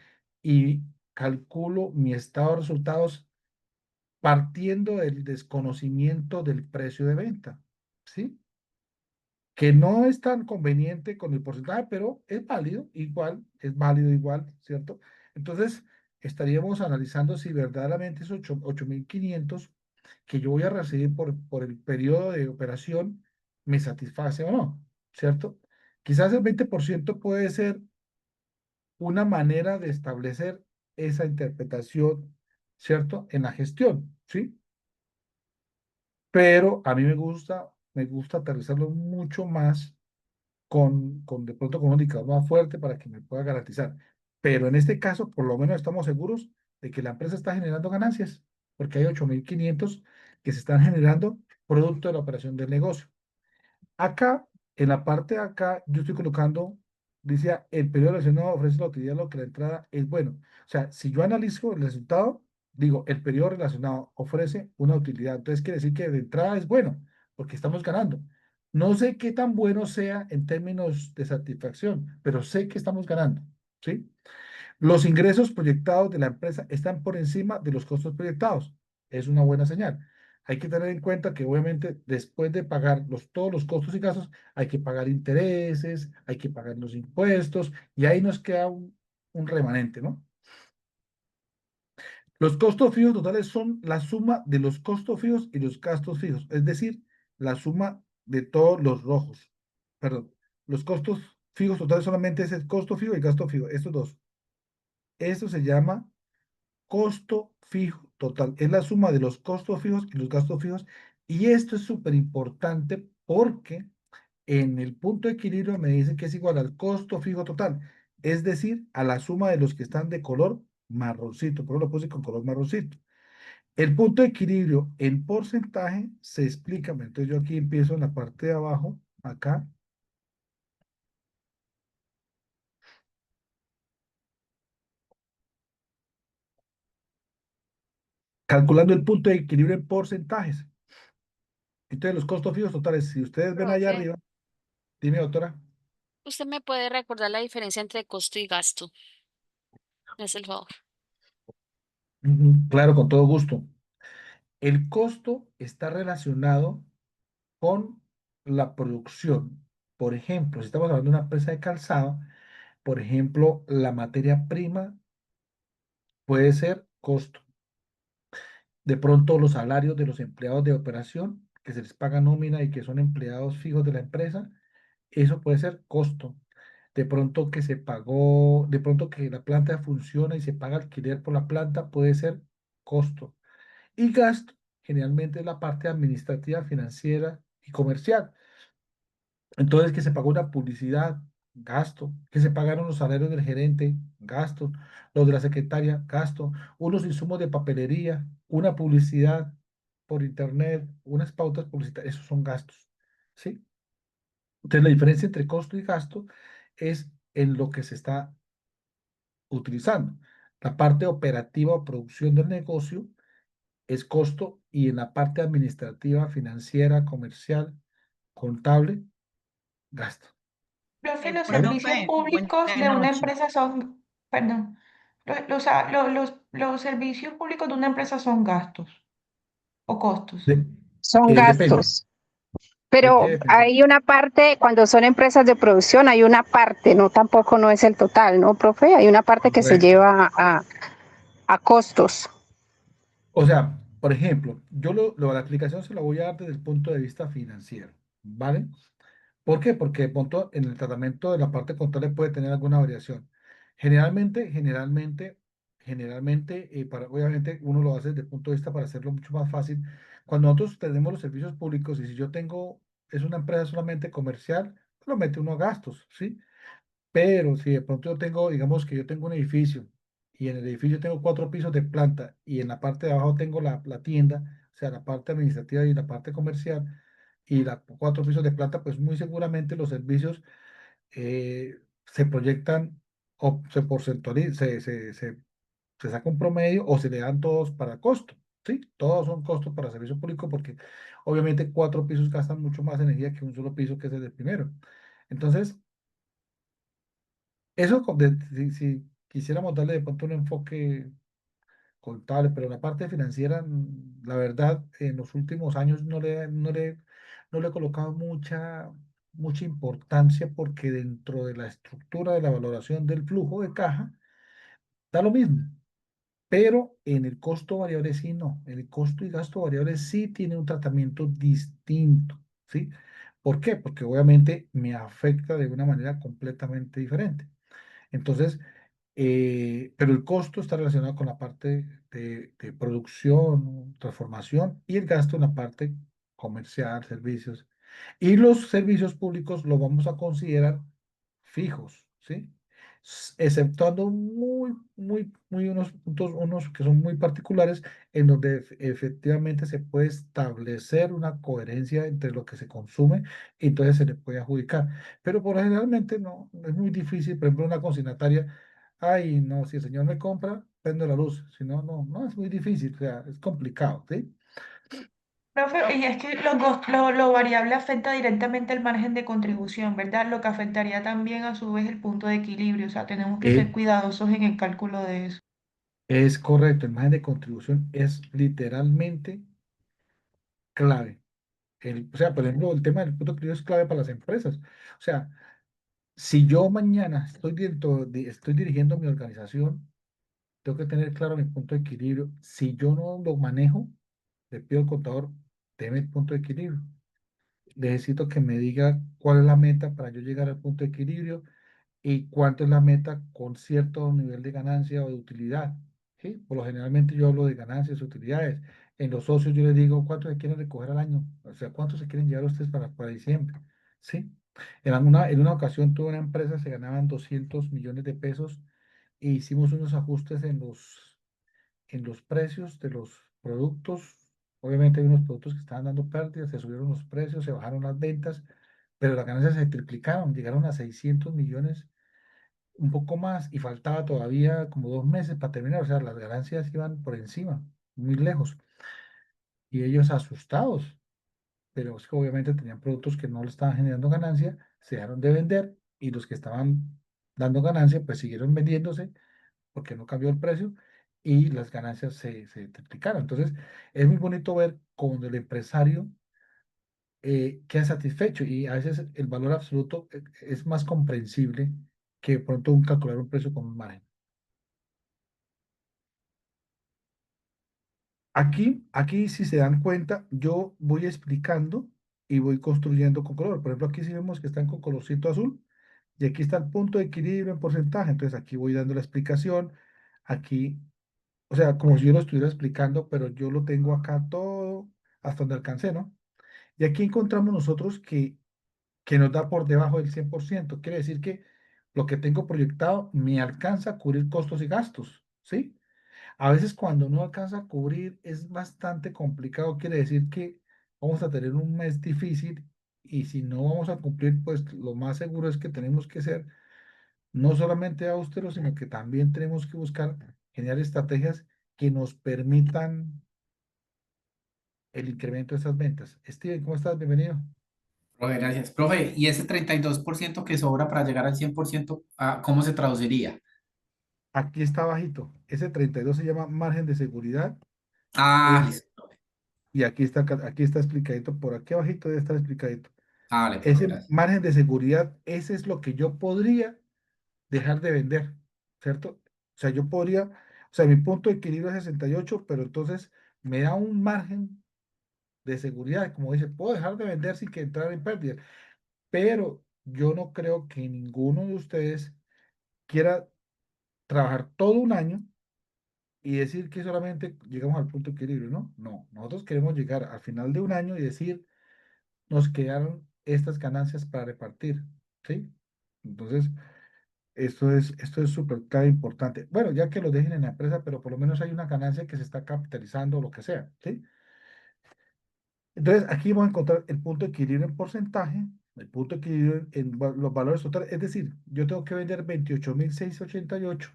y calculo mi estado de resultados partiendo del desconocimiento del precio de venta, ¿sí? Que no es tan conveniente con el porcentaje, pero es válido igual, ¿cierto? Entonces, estaríamos analizando si verdaderamente esos 8.500 que yo voy a recibir por el periodo de operación me satisface o no, ¿cierto? Quizás el 20% puede ser una manera de establecer esa interpretación, ¿cierto? En la gestión, ¿sí? Pero a mí me gusta aterrizarlo mucho más con de pronto con un indicador más fuerte para que me pueda garantizar. Pero en este caso, por lo menos estamos seguros de que la empresa está generando ganancias, porque hay 8.500 que se están generando producto de la operación del negocio. Acá, en la parte de acá, yo estoy colocando, dice, el periodo relacionado ofrece la utilidad, lo que la entrada es bueno. O sea, si yo analizo el resultado, digo, el periodo relacionado ofrece una utilidad. Entonces quiere decir que de entrada es bueno, porque estamos ganando. No sé qué tan bueno sea en términos de satisfacción, pero sé que estamos ganando, ¿sí? Los ingresos proyectados de la empresa están por encima de los costos proyectados. Es una buena señal. Hay que tener en cuenta que obviamente después de pagar todos los costos y gastos, hay que pagar intereses, hay que pagar los impuestos y ahí nos queda un remanente, ¿no? Los costos fijos totales son la suma de los costos fijos y los gastos fijos, es decir, la suma de todos los rojos. Perdón, los costos fijos totales solamente es el costo fijo y gasto fijo, estos dos. Esto se llama costo fijo total. Es la suma de los costos fijos y los gastos fijos. Y esto es súper importante porque en el punto de equilibrio me dice que es igual al costo fijo total. Es decir, a la suma de los que están de color marroncito. Por eso lo puse con color marroncito. El punto de equilibrio en porcentaje se explica. Entonces yo aquí empiezo en la parte de abajo, acá. Calculando el punto de equilibrio en porcentajes. Entonces los costos fijos totales, si ustedes ven allá Profe, arriba, dime, doctora. ¿usted me puede recordar la diferencia entre costo y gasto? Me hace el favor. Ujú, claro, con todo gusto. El costo está relacionado con la producción. Por ejemplo, si estamos hablando de una empresa de calzado, por ejemplo, la materia prima puede ser costo. De pronto, los salarios de los empleados de operación, que se les paga nómina y que son empleados fijos de la empresa, eso puede ser costo. De pronto que se pagó, de pronto que la planta funciona y se paga alquiler por la planta, puede ser costo. Y gasto, generalmente es la parte administrativa, financiera y comercial. Entonces, que se pagó una publicidad, gasto, que se pagaron los salarios del gerente, gasto, los de la secretaria, gasto, unos insumos de papelería, una publicidad por internet, unas pautas publicitarias, esos son gastos, ¿sí? Entonces, la diferencia entre costo y gasto es en lo que se está utilizando. La parte operativa o producción del negocio es costo y en la parte administrativa, financiera, comercial, contable, gasto. Profe, los ¿Vale? servicios Profe, públicos de buenas una noches. empresa son, perdón, o sea, los servicios públicos de una empresa son gastos o costos. De- Son depende. gastos. ¿De qué Pero depende? hay una parte, cuando son empresas de producción, hay una parte, no tampoco no es el total, ¿no, profe? Hay una parte que se Correcto. lleva a costos. O sea, por ejemplo, la explicación se la voy a dar desde el punto de vista financiero, ¿vale? ¿Por qué? Porque de pronto en el tratamiento de la parte contable puede tener alguna variación. Generalmente, obviamente uno lo hace desde el punto de vista para hacerlo mucho más fácil. Cuando nosotros tenemos los servicios públicos y si yo tengo, es una empresa solamente comercial, lo mete uno a gastos, ¿sí? Pero si de pronto yo tengo, digamos que yo tengo un edificio y en el edificio tengo 4 pisos de planta y en la parte de abajo tengo la tienda, o sea, la parte administrativa y la parte comercial y 4 pisos de planta, pues muy seguramente los servicios se proyectan o se porcentualizan, se saca un promedio o se le dan todos para costo, ¿sí? Todos son costos para servicio público porque obviamente 4 pisos gastan mucho más energía que un solo piso que es el del primero. Entonces, eso, si quisiéramos darle de pronto un enfoque contable, pero la parte financiera, la verdad, en los últimos años no le he colocado mucha importancia porque dentro de la estructura de la valoración del flujo de caja, da lo mismo. Pero en el costo variable sí no. En el costo y gasto variable sí tiene un tratamiento distinto, ¿sí? ¿Por qué? Porque obviamente me afecta de una manera completamente diferente. Entonces, pero el costo está relacionado con la parte de producción, transformación y el gasto en la parte comercial, servicios. Y los servicios públicos los vamos a considerar fijos, ¿sí? Exceptuando muy unos puntos, unos que son muy particulares, en donde efectivamente se puede establecer una coherencia entre lo que se consume y entonces se le puede adjudicar. Pero por generalmente no, es muy difícil, por ejemplo, una consignataria, ay, no, si el señor me compra, prendo la luz, si no, no, es muy difícil, o sea, es complicado, ¿sí? Profe, y es que lo variable afecta directamente al margen de contribución, ¿verdad? Lo que afectaría también a su vez el punto de equilibrio, o sea, tenemos que Eh, ser cuidadosos en el cálculo de eso. es correcto, el margen de contribución es literalmente clave. O sea, por ejemplo, el tema del punto de equilibrio es clave para las empresas. O sea, si yo mañana estoy dirigiendo mi organización, tengo que tener claro mi punto de equilibrio. Si yo no lo manejo, le pido al contador, deme el punto de equilibrio. Necesito que me diga cuál es la meta para yo llegar al punto de equilibrio y cuánto es la meta con cierto nivel de ganancia o de utilidad. ¿Sí? Por lo generalmente yo hablo de ganancias, utilidades. En los socios yo les digo cuánto se quieren recoger al año, o sea, cuánto se quieren llevar ustedes para diciembre. ¿Sí? En una ocasión tuve una empresa, se ganaban 200 millones de pesos e hicimos unos ajustes en los precios de los productos. Obviamente hay unos productos que estaban dando pérdidas, se subieron los precios, se bajaron las ventas, pero las ganancias se triplicaron, llegaron a 600 millones, un poco más, y faltaba todavía como 2 meses para terminar, o sea, las ganancias iban por encima, muy lejos, y ellos asustados, pero es que obviamente tenían productos que no le estaban generando ganancia, se dejaron de vender, y los que estaban dando ganancia, pues siguieron vendiéndose, porque no cambió el precio y las ganancias se triplicaron. Entonces, es muy bonito ver cuando el empresario queda satisfecho y a veces el valor absoluto es más comprensible que de pronto calcular un precio con un margen. Aquí, si se dan cuenta, yo voy explicando y voy construyendo con color. Por ejemplo, aquí sí vemos que están con colorcito azul y aquí está el punto de equilibrio en porcentaje. Entonces, aquí voy dando la explicación. Aquí, o sea, como si yo lo estuviera explicando, pero yo lo tengo acá todo hasta donde alcancé, ¿no? Y aquí encontramos nosotros que nos da por debajo del 100%. Quiere decir que lo que tengo proyectado me alcanza a cubrir costos y gastos, ¿sí? A veces cuando no alcanza a cubrir es bastante complicado. Quiere decir que vamos a tener un mes difícil y si no vamos a cumplir, pues lo más seguro es que tenemos que ser no solamente austeros, sino que también tenemos que buscar generar estrategias que nos permitan el incremento de esas ventas. Steven, ¿cómo estás? Bienvenido. Profe, gracias. Profe, ¿y ese 32% que sobra para llegar al 100%, cómo se traduciría? Aquí está bajito. Ese 32 se llama margen de seguridad. Ah, Es, listo, profe. y aquí está explicadito, por aquí abajito debe estar explicadito. Vale, profe, Ese gracias. margen de seguridad, ese es lo que yo podría dejar de vender, ¿cierto? O sea, yo podría, o sea, mi punto de equilibrio es 68, pero entonces me da un margen de seguridad, como dice, puedo dejar de vender sin que entrar en pérdida, pero yo no creo que ninguno de ustedes quiera trabajar todo un año y decir que solamente llegamos al punto de equilibrio, ¿no? No, nosotros queremos llegar al final de un año y decir, nos quedaron estas ganancias para repartir, ¿sí? Entonces, esto es súper clave, importante. Bueno, ya que lo dejen en la empresa, pero por lo menos hay una ganancia que se está capitalizando o lo que sea, ¿sí? Entonces, aquí vamos a encontrar el punto de equilibrio en porcentaje, el punto de equilibrio los valores totales. Es decir, yo tengo que vender 28.688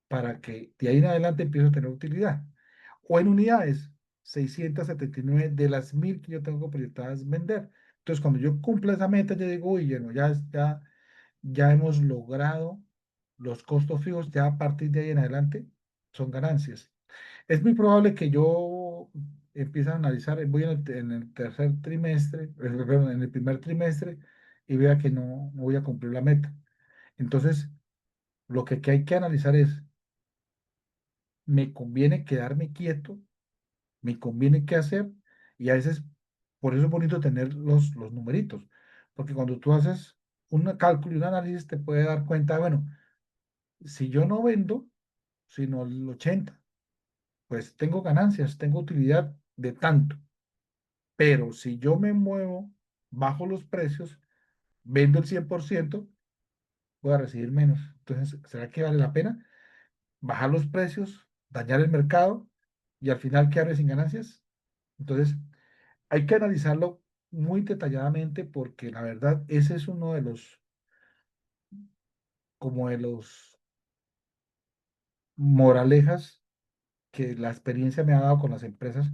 para que de ahí en adelante empiece a tener utilidad. O en unidades, 679 de las 1.000 que yo tengo proyectadas vender. Entonces, cuando yo cumpla esa meta, yo digo, uy, bueno, ya hemos logrado los costos fijos, ya a partir de ahí en adelante son ganancias. Es muy probable que yo empiece a analizar, voy en el tercer trimestre, perdón, en el primer trimestre y vea que no voy a cumplir la meta. Entonces, lo que hay que analizar es, ¿me conviene quedarme quieto? ¿Me conviene qué hacer? Y a veces, por eso es bonito tener los numeritos, porque cuando tú haces un cálculo y un análisis, te puede dar cuenta, bueno, si yo no vendo, sino el 80, pues tengo ganancias, tengo utilidad de tanto. Pero si yo me muevo bajo los precios, vendo el 100%, voy a recibir menos. Entonces, ¿será que vale la pena bajar los precios, dañar el mercado y al final quedarme sin ganancias? Entonces, hay que analizarlo muy detalladamente porque la verdad, ese es uno de como de los moralejas que la experiencia me ha dado con las empresas,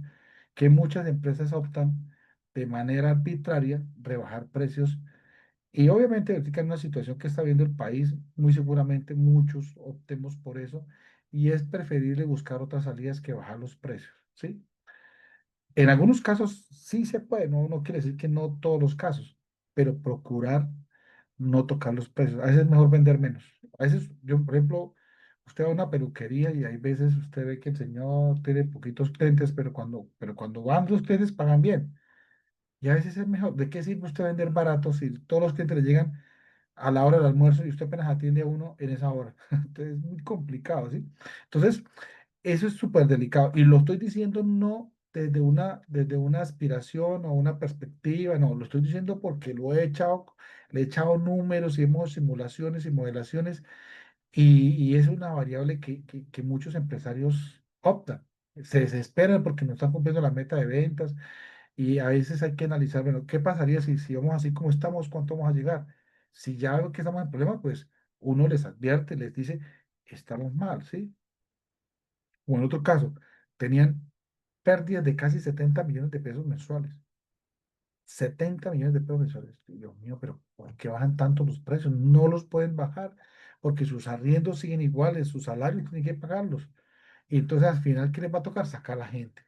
que muchas empresas optan de manera arbitraria rebajar precios y obviamente ahorita en una situación que está viendo el país, muy seguramente muchos optemos por eso y es preferible buscar otras salidas que bajar los precios, ¿sí? En algunos casos sí se puede, no quiere decir que no todos los casos, pero procurar no tocar los precios. A veces es mejor vender menos. A veces, yo, por ejemplo, usted va a una peluquería y hay veces usted ve que el señor tiene poquitos clientes, pero cuando van los clientes pagan bien. Y a veces es mejor. ¿De qué sirve usted vender barato si todos los clientes le llegan a la hora del almuerzo y usted apenas atiende a uno en esa hora? Entonces es muy complicado, ¿sí? Entonces, eso es súper delicado y lo estoy diciendo no desde una aspiración o una perspectiva, no, lo estoy diciendo porque le he echado números y hemos simulaciones y modelaciones y es una variable que muchos empresarios optan. Se desesperan porque no están cumpliendo la meta de ventas y a veces hay que analizar, bueno, ¿qué pasaría si vamos así como estamos, cuánto vamos a llegar? Si ya veo que estamos en problemas, pues uno les advierte, les dice, estamos mal, ¿sí? O en otro caso, tenían pérdidas de casi 70 millones de pesos mensuales. 70 millones de pesos mensuales. Dios mío, pero ¿por qué bajan tanto los precios? No los pueden bajar porque sus arriendos siguen iguales, sus salarios tienen que pagarlos. Y entonces al final, ¿qué les va a tocar? Sacar a la gente.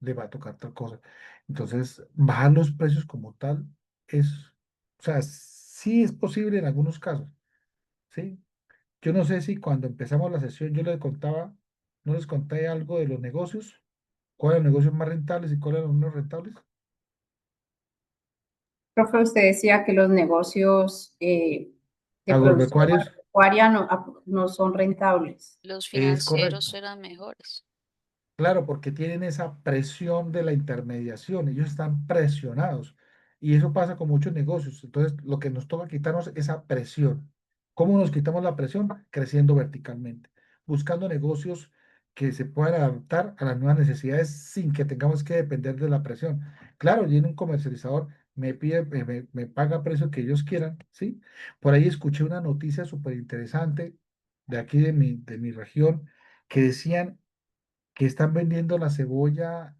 Les va a tocar tal cosa. Entonces, bajar los precios como tal o sea, sí es posible en algunos casos, ¿sí? Yo no sé si cuando empezamos la sesión yo les contaba, no les conté algo de los negocios, cuáles eran los negocios más rentables y cuáles eran los menos rentables. Profe, usted decía que los negocios de producción Agropecuarios agropecuaria no son rentables. Los es financieros correcto. eran mejores. Claro, porque tienen esa presión de la intermediación, ellos están presionados y eso pasa con muchos negocios. Entonces, lo que nos toca quitarnos es esa presión. ¿Cómo nos quitamos la presión? Creciendo verticalmente, buscando negocios que se puedan adaptar a las nuevas necesidades sin que tengamos que depender de la presión. Claro, viene un comercializador, me paga precio que ellos quieran, ¿sí? Por ahí escuché una noticia súper interesante de aquí de mi región que decían que están vendiendo la cebolla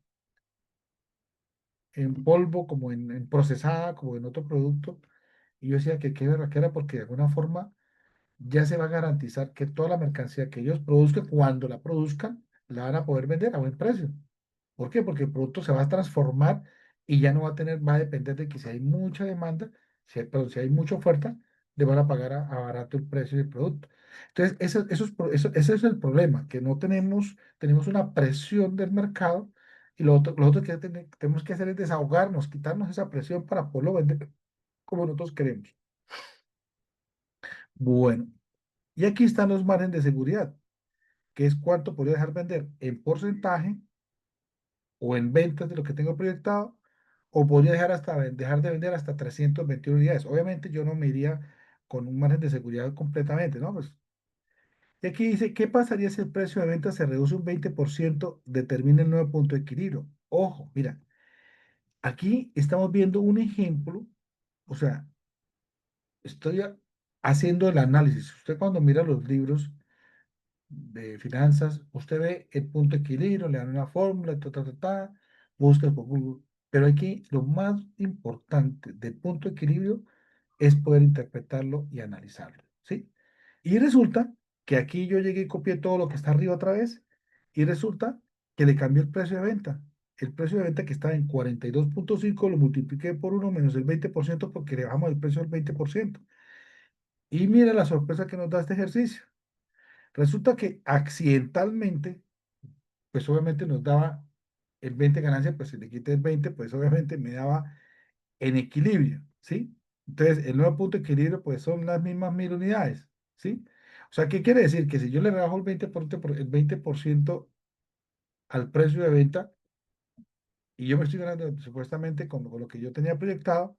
en polvo, como en procesada, como en otro producto. Y yo decía que qué era porque de alguna forma ya se va a garantizar que toda la mercancía que ellos produzcan, cuando la produzcan, la van a poder vender a buen precio. ¿Por qué? Porque el producto se va a transformar y ya no va a tener, va a depender de que si hay mucha demanda, perdón, si hay mucha oferta, le van a pagar a barato el precio del producto. Entonces, ese es el problema, que no tenemos una presión del mercado y lo otro que tenemos que hacer es desahogarnos, quitarnos esa presión para poderlo vender como nosotros queremos. Bueno, y aquí están los márgenes de seguridad, que es cuánto podría dejar vender en porcentaje o en ventas de lo que tengo proyectado, o podría dejar de vender hasta 321 unidades. Obviamente yo no me iría con un margen de seguridad completamente, ¿no? Pues, y aquí dice, ¿qué pasaría si el precio de venta se reduce un 20%? Determina el nuevo punto de equilibrio. Ojo, mira, aquí estamos viendo un ejemplo, o sea, estoy haciendo el análisis. Usted cuando mira los libros de finanzas, usted ve el punto de equilibrio, le dan una fórmula, busca por Google. Pero aquí lo más importante del punto de equilibrio es poder interpretarlo y analizarlo, ¿sí? Y resulta que aquí yo llegué y copié todo lo que está arriba otra vez, y resulta que le cambió el precio de venta. El precio de venta que estaba en 42.5 lo multipliqué por 1 menos el 20% porque le bajamos el precio del 20%. Y mira la sorpresa que nos da este ejercicio. Resulta que accidentalmente, pues obviamente nos daba el 20 ganancia, pues si le quité el 20, pues obviamente me daba en equilibrio, ¿sí? Entonces, el nuevo punto de equilibrio, pues son las mismas 1000 unidades, ¿sí? O sea, ¿qué quiere decir? Que si yo le rebajo el 20% al precio de venta y yo me estoy ganando supuestamente con lo que yo tenía proyectado,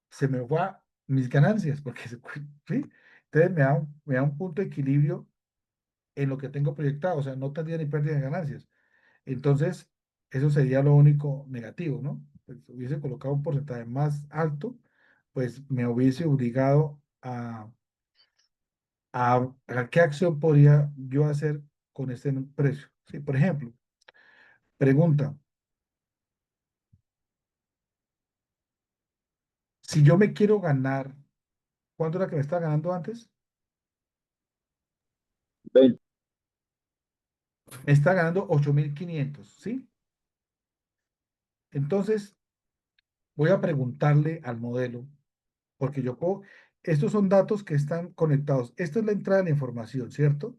se me va mis ganancias, porque, ¿sí? Entonces me da un punto de equilibrio en lo que tengo proyectado, o sea, no tendría ni pérdida de ganancias. Entonces, eso sería lo único negativo, ¿no? Pues, hubiese colocado un porcentaje más alto, pues me hubiese obligado a qué acción podría yo hacer con este precio. Sí, por ejemplo, pregunta, si yo me quiero ganar, ¿cuánto era que me estaba ganando antes? 20. Me está ganando 8.500, ¿sí? Entonces, voy a preguntarle al modelo, porque estos son datos que están conectados. Esta es la entrada de la información, ¿cierto?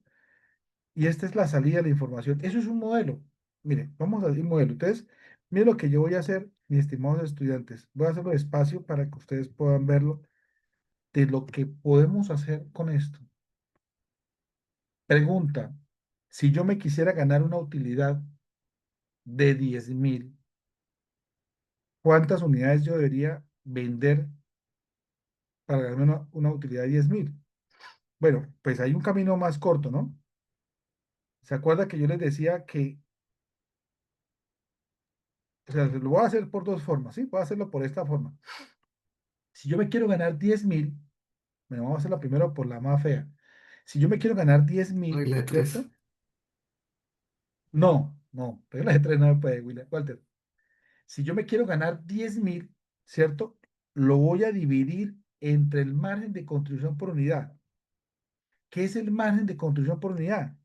Y esta es la salida de la información. Eso es un modelo. Mire, vamos a decir modelo. Entonces, mire lo que yo voy a hacer, mis estimados estudiantes. Voy a hacerlo despacio para que ustedes puedan verlo de lo que podemos hacer con esto. Pregunta, si yo me quisiera ganar una utilidad de 10.000, ¿cuántas unidades yo debería vender para ganarme una utilidad de 10.000? Bueno, pues hay un camino más corto, ¿no? ¿Se acuerda que yo les decía que, o sea, lo voy a hacer por dos formas, ¿sí? Voy a hacerlo por esta forma. Si yo me quiero ganar 10.000, bueno, vamos a hacerlo primero por la más fea. Si yo me quiero ganar 10.000, Regla de tres. ¿cierto? No, regla de tres no me puede, Walter. Si yo me quiero ganar 10.000, ¿cierto? Lo voy a dividir entre el margen de contribución por unidad. ¿Qué es el margen de contribución por unidad?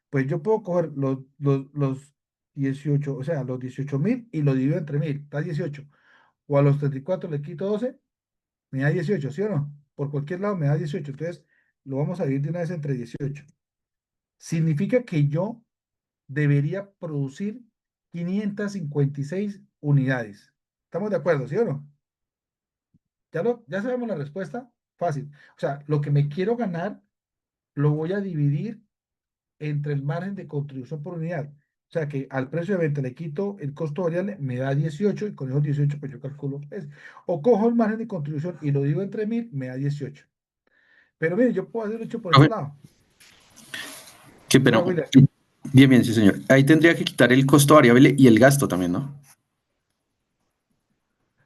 Pues yo puedo coger los 18, o sea, los 18.000 y lo divido entre 1.000, da 18. O a los 34 le quito 12, me da 18, ¿sí o no? Por cualquier lado me da 18. Entonces, lo vamos a dividir de una vez entre 18. Significa que yo debería producir 556 unidades. ¿Estamos de acuerdo, sí o no? Ya sabemos la respuesta. Fácil. O sea, lo que me quiero ganar lo voy a dividir entre el margen de contribución por unidad. O sea que al precio de venta le quito el costo variable, me da 18 y con esos 18 pues yo calculo. O cojo el margen de contribución y lo divido entre 1.000, me da 18. Pero mire, yo puedo hacerlo hecho por este Profe, lado. qué Diga, pena. William, Bien, bien, sí, señor. Ahí tendría que quitar el costo variable y el gasto también, ¿no?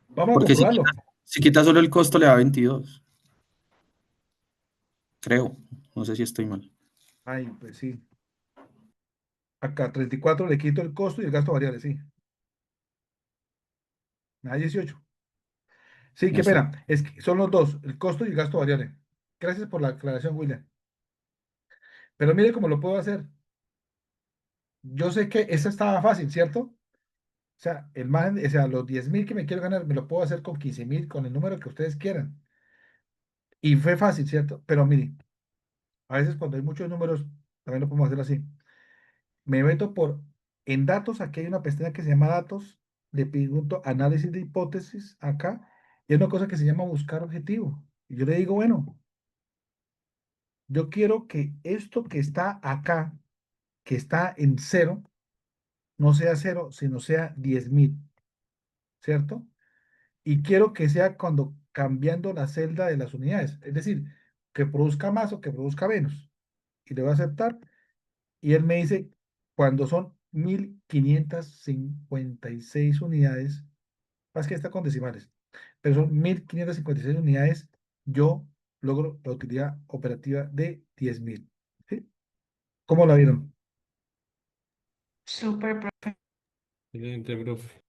vamos a Porque comprobarlo. si quita solo el costo le da 22, creo. No sé si estoy mal. Ay, pues sí. Acá 34 le quito el costo y el gasto variable, sí. me da 18. Sí, qué No sé. pena. Es que son los dos, el costo y el gasto variable. Gracias por la aclaración, William. Pero mire cómo lo puedo hacer. Yo sé que esa estaba fácil, ¿cierto? O sea, el margen, o sea, los 10.000 que me quiero ganar, me lo puedo hacer con 15.000, con el número que ustedes quieran. Y fue fácil, ¿cierto? Pero mire, a veces cuando hay muchos números, también lo podemos hacer así. Me meto en datos, aquí hay una pestaña que se llama datos, le pregunto análisis de hipótesis acá, y hay una cosa que se llama buscar objetivo. Y yo le digo, bueno, yo quiero que esto que está acá, que está en cero, no sea cero, sino sea 10.000, ¿cierto? Y quiero que sea cuando cambiando la celda de las unidades, es decir, que produzca más o que produzca menos. Y le voy a aceptar. Y él me dice, cuando son 1.556 unidades, más que está con decimales, pero son 1.556 unidades, yo logro la utilidad operativa de 10.000. ¿Sí? ¿Cómo la vieron? Súper, profe. Excelente, profe.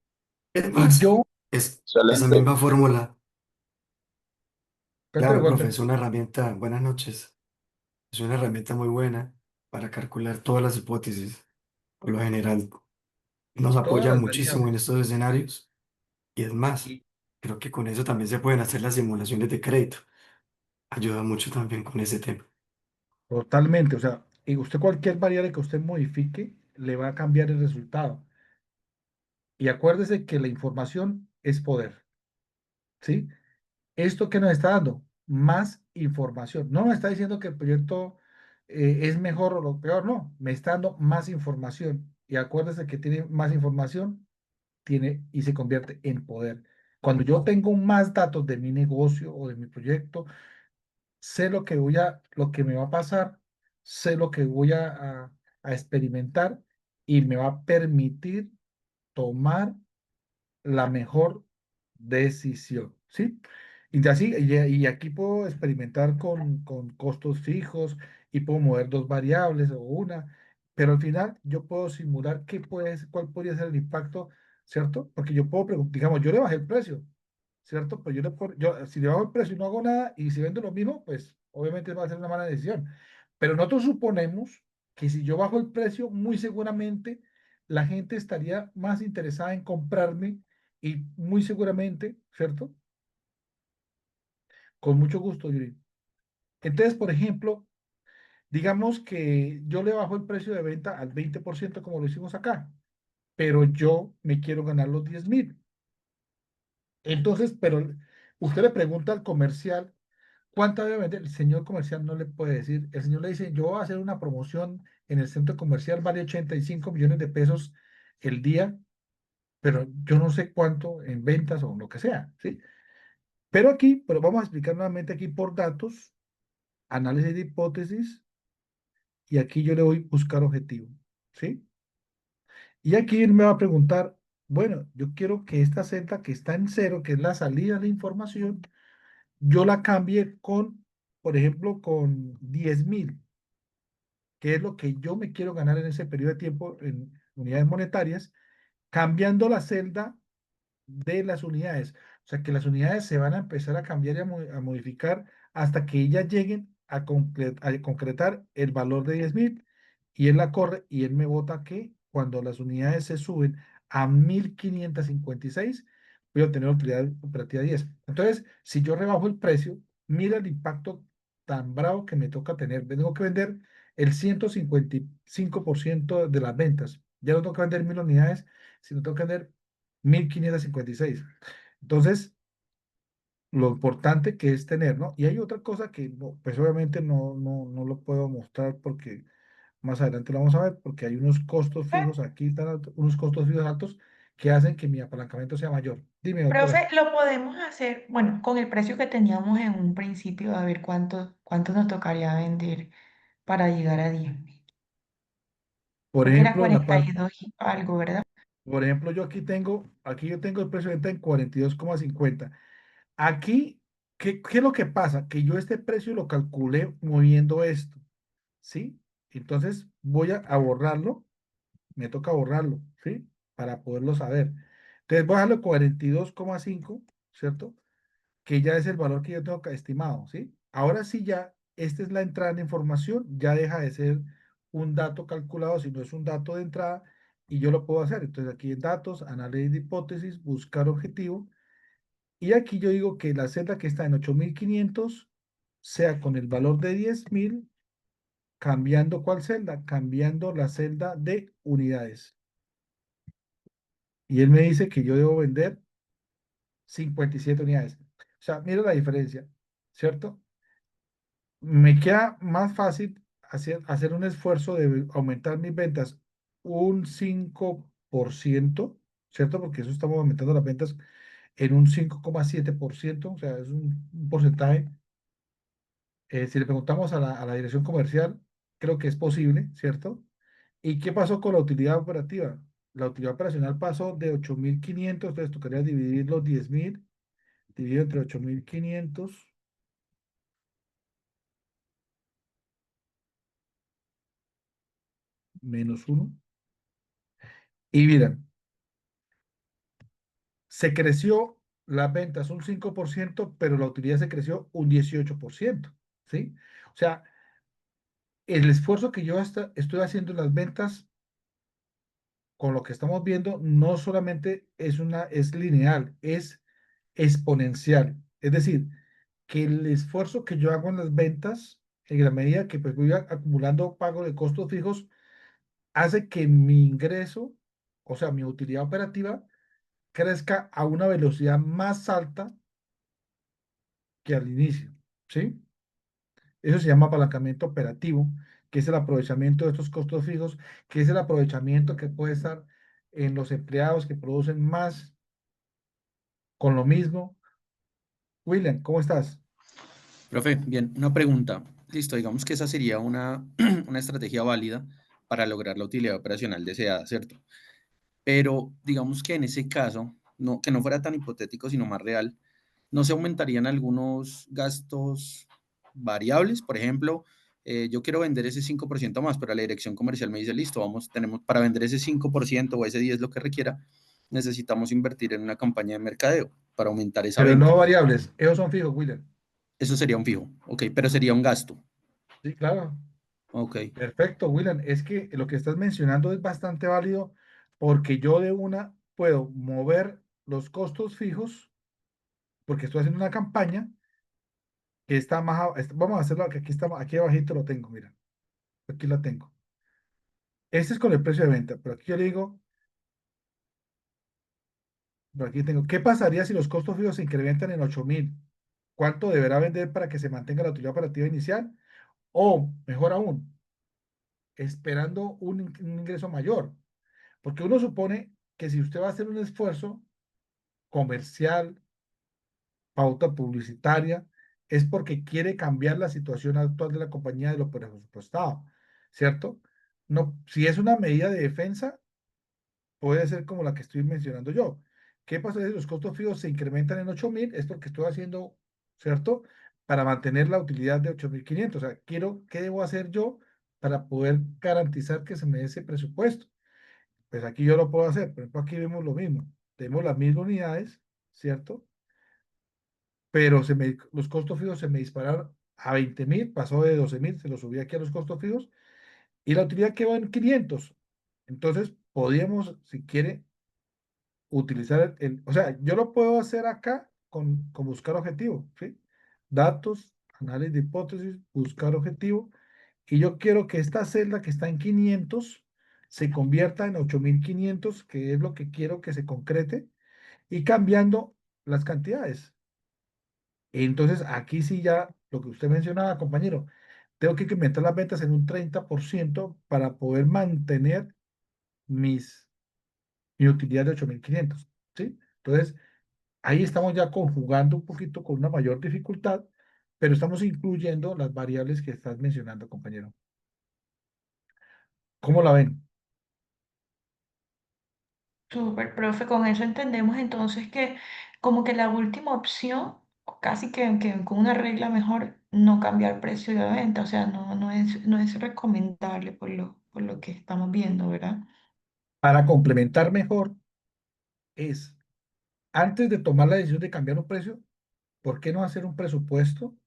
Es Y más, yo, esa misma fórmula, cuenta de claro, profe, golpe, es una herramienta, buenas noches, es una herramienta muy buena para calcular todas las hipótesis. Por lo general, nos todas apoya las muchísimo en variables. estos escenarios y es más, Y creo que con eso también se pueden hacer las simulaciones de crédito. Ayuda mucho también con ese tema. totalmente, o sea, y usted cualquier variable que usted modifique, le va a cambiar el resultado. Y acuérdese que la información es poder, ¿sí? ¿Esto qué nos está dando? Más información. No me está diciendo que el proyecto es mejor o lo peor, no. Me está dando más información. Y acuérdese que tiene más información, tiene y se convierte en poder. Cuando yo tengo más datos de mi negocio o de mi proyecto, sé lo que me va a pasar, sé lo que voy a experimentar y me va a permitir tomar la mejor decisión, ¿sí? Y de así, y aquí puedo experimentar con costos fijos y puedo mover dos variables o una, pero al final yo puedo simular cuál podría ser el impacto, ¿cierto? Porque yo puedo preguntar, digamos, yo le bajé el precio, ¿cierto? Pues si le bajo el precio y no hago nada y si vendo lo mismo, pues obviamente va a ser una mala decisión. Pero nosotros suponemos que si yo bajo el precio, muy seguramente la gente estaría más interesada en comprarme y muy seguramente, ¿cierto? Con mucho gusto, Yuri. Entonces, por ejemplo, digamos que yo le bajo el precio de venta al 20% como lo hicimos acá, pero yo me quiero ganar los 10.000. Entonces, pero usted le pregunta al comercial, ¿cuánto debe vender? El señor comercial no le puede decir. El señor le dice, yo voy a hacer una promoción en el centro comercial, vale 85 millones de pesos el día, pero yo no sé cuánto en ventas o lo que sea, ¿sí? Pero vamos a explicar nuevamente aquí por datos, análisis de hipótesis, y aquí yo le voy a buscar objetivo, ¿sí? Y aquí él me va a preguntar, bueno, yo quiero que esta celda que está en cero, que es la salida de información, yo la cambie con, por ejemplo, con 10.000, que es lo que yo me quiero ganar en ese periodo de tiempo en unidades monetarias, cambiando la celda de las unidades. O sea que las unidades se van a empezar a cambiar y a modificar hasta que ellas lleguen a concretar el valor de 10.000 y él la corre y él me vota que cuando las unidades se suben a 1.556 voy a obtener utilidad operativa 10. Entonces, si yo rebajo el precio, mira el impacto tan bravo que me toca tener. Tengo que vender el 155% de las ventas. Ya no tengo que vender 1.000 unidades, sino tengo que vender 1.556. Entonces, lo importante que es tener, ¿no? Y hay otra cosa que, no, pues obviamente no lo puedo mostrar porque más adelante lo vamos a ver, porque hay unos costos fijos aquí, unos costos fijos altos que hacen que mi apalancamiento sea mayor. Dime, doctora. Profe, lo podemos hacer, bueno, con el precio que teníamos en un principio, a ver cuánto nos tocaría vender para llegar a 10.000. Por Creo que era ejemplo, 42 y algo, ¿verdad? por ejemplo, aquí yo tengo el precio de venta en 42,50. Aquí, ¿qué es lo que pasa? Que yo este precio lo calculé moviendo esto, ¿sí? Entonces voy a borrarlo, me toca borrarlo, ¿sí? Para poderlo saber. Entonces voy a dejarlo 42,5, ¿cierto? Que ya es el valor que yo tengo estimado, ¿sí? Ahora sí ya, esta es la entrada de información, ya deja de ser un dato calculado, sino es un dato de entrada y yo lo puedo hacer. Entonces aquí en datos, análisis de hipótesis, buscar objetivo. Y aquí yo digo que la celda que está en 8500 sea con el valor de 10.000, cambiando ¿cuál celda? Cambiando la celda de unidades. Y él me dice que yo debo vender 57 unidades. O sea, mira la diferencia, ¿cierto? Me queda más fácil hacer un esfuerzo de aumentar mis ventas un 5%, ¿cierto? Porque eso estamos aumentando las ventas en un 5,7%, o sea, es un porcentaje. Si le preguntamos a la dirección comercial, creo que es posible, ¿cierto? ¿Y qué pasó con la utilidad operativa? La utilidad operacional pasó de 8.500, entonces tocaría dividir los 10.000, dividido entre 8.500 menos uno. Y miren, se creció las ventas un 5%, pero la utilidad se creció un 18%, ¿sí? O sea, el esfuerzo que yo estoy haciendo en las ventas, con lo que estamos viendo, no solamente es lineal, es exponencial. Es decir, que el esfuerzo que yo hago en las ventas, en la medida que pues voy acumulando pago de costos fijos, hace que mi ingreso, o sea, mi utilidad operativa, crezca a una velocidad más alta que al inicio, ¿sí? Eso se llama apalancamiento operativo, que es el aprovechamiento de estos costos fijos, que es el aprovechamiento que puede estar en los empleados que producen más con lo mismo. William, ¿cómo estás? Profe, bien, una pregunta. Listo, digamos que esa sería una, una estrategia válida para lograr la utilidad operacional deseada, ¿cierto? Pero digamos que en ese caso, no, que no fuera tan hipotético, sino más real, ¿no se aumentarían algunos gastos variables? Por ejemplo, yo quiero vender ese 5% más, pero la dirección comercial me dice, listo, vamos, tenemos para vender ese 5% o ese 10 lo que requiera, necesitamos invertir en una campaña de mercadeo para aumentar esa Pero venta. no variables, esos son fijos, William. Eso sería un fijo, ok, pero sería un gasto, Sí, claro. ok. Perfecto, William. Es que lo que estás mencionando es bastante válido porque yo de una puedo mover los costos fijos porque estoy haciendo una campaña que está más, vamos a hacerlo, que aquí está, aquí abajito lo tengo, mira, aquí la tengo. Este es con el precio de venta, pero aquí yo le digo, por aquí tengo, ¿qué pasaría si los costos fijos se incrementan en 8.000? ¿Cuánto deberá vender para que se mantenga la utilidad operativa inicial? O, mejor aún, esperando un ingreso mayor. Porque uno supone que si usted va a hacer un esfuerzo comercial, pauta publicitaria, es porque quiere cambiar la situación actual de la compañía de lo presupuestado, ¿cierto? No, si es una medida de defensa, puede ser como la que estoy mencionando yo. ¿Qué pasa si los costos fijos se incrementan en 8.000? Es porque estoy haciendo, ¿cierto? Para mantener la utilidad de 8.500. O sea, ¿qué debo hacer yo para poder garantizar que se me dé ese presupuesto? Pues aquí yo lo puedo hacer. Por ejemplo, aquí vemos lo mismo. Tenemos las mismas unidades, ¿cierto? Pero los costos fijos se me dispararon a 20.000, pasó de 12.000, se lo subí aquí a los costos fijos y la utilidad quedó en 500. Entonces, podríamos, si quiere, utilizar o sea, yo lo puedo hacer acá con buscar objetivo, ¿sí? Datos, análisis de hipótesis, buscar objetivo. Y yo quiero que esta celda que está en 500 se convierta en 8.500, que es lo que quiero que se concrete, y cambiando las cantidades. Entonces, aquí sí ya, lo que usted mencionaba, compañero, tengo que incrementar las ventas en un 30% para poder mantener mis, mi utilidad de 8.500, ¿sí? Entonces, ahí estamos ya conjugando un poquito con una mayor dificultad, pero estamos incluyendo las variables que estás mencionando, compañero. ¿Cómo la ven? Súper, profe, con eso entendemos entonces que como que la última opción, o casi que con una regla mejor, no cambiar precio de venta, o sea, no es recomendable por lo que estamos viendo, ¿verdad? Para complementar mejor es antes de tomar la decisión de cambiar un precio, ¿por qué no hacer un presupuesto,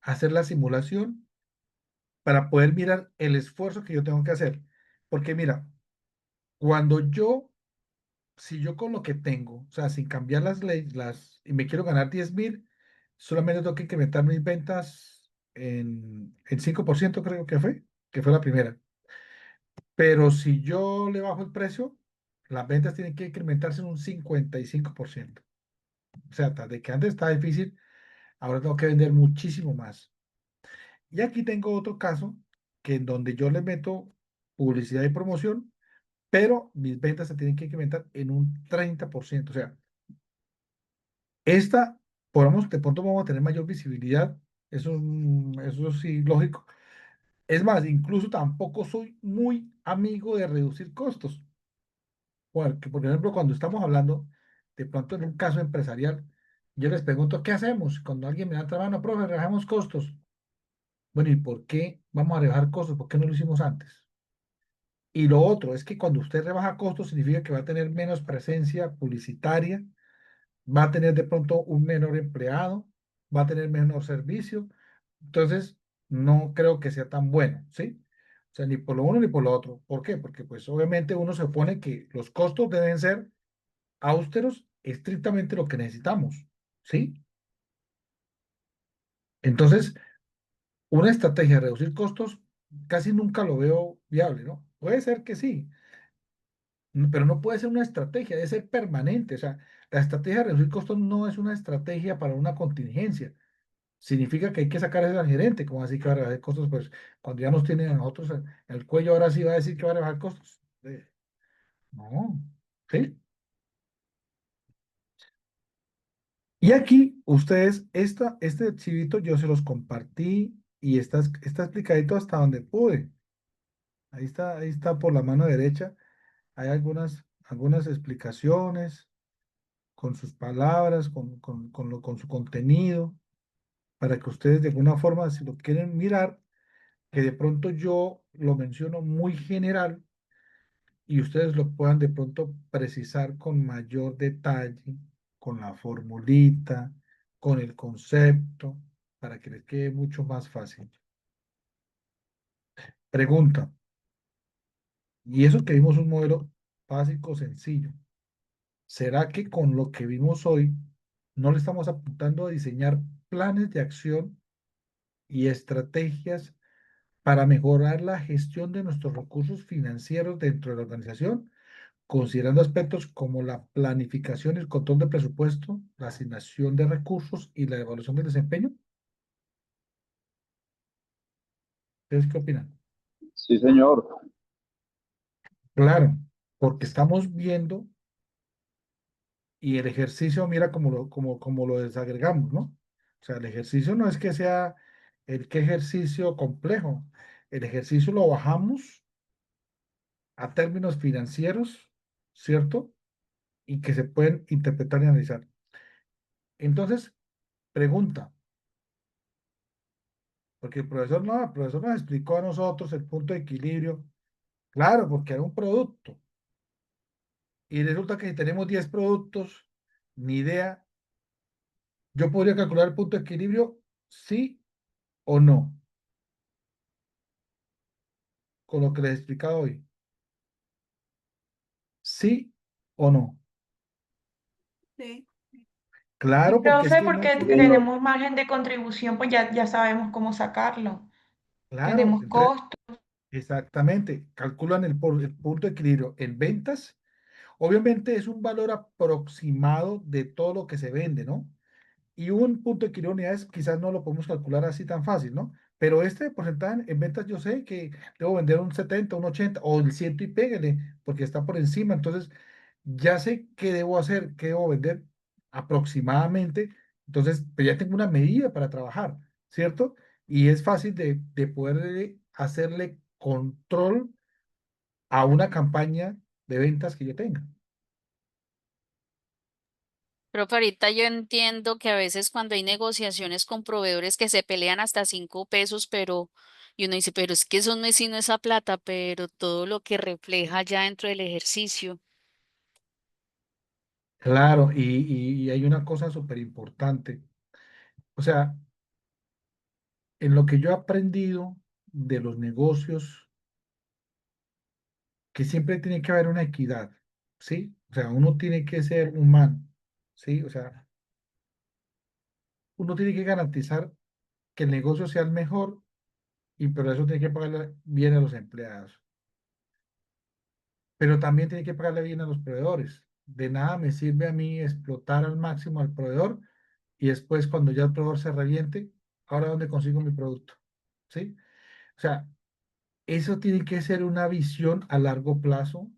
hacer la simulación para poder mirar el esfuerzo que yo tengo que hacer? Porque mira, cuando yo, si yo con lo que tengo, o sea, sin cambiar las leyes, y me quiero ganar 10.000, solamente tengo que incrementar mis ventas en 5%, creo que fue la primera. Pero si yo le bajo el precio, las ventas tienen que incrementarse en un 55%. O sea, de que antes estaba difícil, ahora tengo que vender muchísimo más. Y aquí tengo otro caso que en donde yo le meto publicidad y promoción, pero mis ventas se tienen que incrementar en un 30%. O sea, esta, de pronto vamos a tener mayor visibilidad, eso sí, lógico. Es más, incluso tampoco soy muy amigo de reducir costos. Porque, por ejemplo, cuando estamos hablando, de pronto en un caso empresarial, yo les pregunto, ¿qué hacemos? Cuando alguien me da otra mano, profe, rebajamos costos. Bueno, ¿y por qué vamos a rebajar costos? ¿Por qué no lo hicimos antes? Y lo otro es que cuando usted rebaja costos, significa que va a tener menos presencia publicitaria, va a tener de pronto un menor empleado, va a tener menor servicio. Entonces, no creo que sea tan bueno, ¿sí? O sea, ni por lo uno ni por lo otro. ¿Por qué? Porque pues obviamente uno se opone que los costos deben ser austeros, estrictamente lo que necesitamos, ¿sí? Entonces, una estrategia de reducir costos casi nunca lo veo viable, ¿no? Puede ser que sí, pero no puede ser una estrategia, debe ser permanente. O sea, la estrategia de reducir costos no es una estrategia para una contingencia. Significa que hay que sacar ese al gerente, como así que va a rebajar costos, pues cuando ya nos tienen a nosotros en el cuello, ahora sí va a decir que va a rebajar costos. No, ¿sí? Y aquí ustedes, este archivito yo se los compartí y está explicadito hasta donde pude. Ahí está por la mano derecha. Hay algunas explicaciones con sus palabras, con su contenido, para que ustedes de alguna forma, si lo quieren mirar, que de pronto yo lo menciono muy general y ustedes lo puedan de pronto precisar con mayor detalle, con la formulita, con el concepto, para que les quede mucho más fácil. Pregunta, y eso que vimos un modelo básico, sencillo, ¿será que con lo que vimos hoy no le estamos apuntando a diseñar planes de acción y estrategias para mejorar la gestión de nuestros recursos financieros dentro de la organización, considerando aspectos como la planificación y el control de presupuesto, la asignación de recursos y la evaluación del desempeño? ¿Ustedes qué opinan? Sí, señor. Claro, porque estamos viendo y el ejercicio, mira cómo lo desagregamos, ¿no? O sea, el ejercicio no es que sea el que ejercicio complejo, el ejercicio lo bajamos a términos financieros, ¿cierto? Y que se pueden interpretar y analizar. Entonces, pregunta, porque el profesor nos explicó a nosotros el punto de equilibrio, claro, porque era un producto, y resulta que si tenemos 10 productos, ni idea, yo podría calcular el punto de equilibrio, sí o no, con lo que les he explicado hoy, sí o no. Sí. Claro, porque es Profe, que no porque Sí, puede, señor. tenemos margen de contribución, pues ya sabemos cómo sacarlo. claro, Tenemos entonces, costos. exactamente, calculan el punto de equilibrio en ventas. Obviamente es un valor aproximado de todo lo que se vende, ¿no? Y un punto de equilibrio de unidades quizás no lo podemos calcular así tan fácil, ¿no? Pero este porcentaje en ventas yo sé que debo vender un 70, un 80 o el 100 y pégale, porque está por encima. Entonces, ya sé qué debo hacer, qué debo vender aproximadamente. Entonces, pues ya tengo una medida para trabajar, ¿cierto? Y es fácil de poder hacerle control a una campaña de ventas que yo tenga. Pero ahorita yo entiendo que a veces cuando hay negociaciones con proveedores que se pelean hasta 5 pesos, pero y uno dice, pero es que eso no es sino esa plata, pero todo lo que refleja ya dentro del ejercicio. Claro, y hay una cosa súper importante. O sea, en lo que yo he aprendido de los negocios, que siempre tiene que haber una equidad, ¿sí? O sea, uno tiene que ser humano, ¿sí? O sea, uno tiene que garantizar que el negocio sea el mejor y pero eso tiene que pagarle bien a los empleados. Pero también tiene que pagarle bien a los proveedores. De nada me sirve a mí explotar al máximo al proveedor y después cuando ya el proveedor se reviente, ahora dónde consigo mi producto, ¿sí? O sea, eso tiene que ser una visión a largo plazo.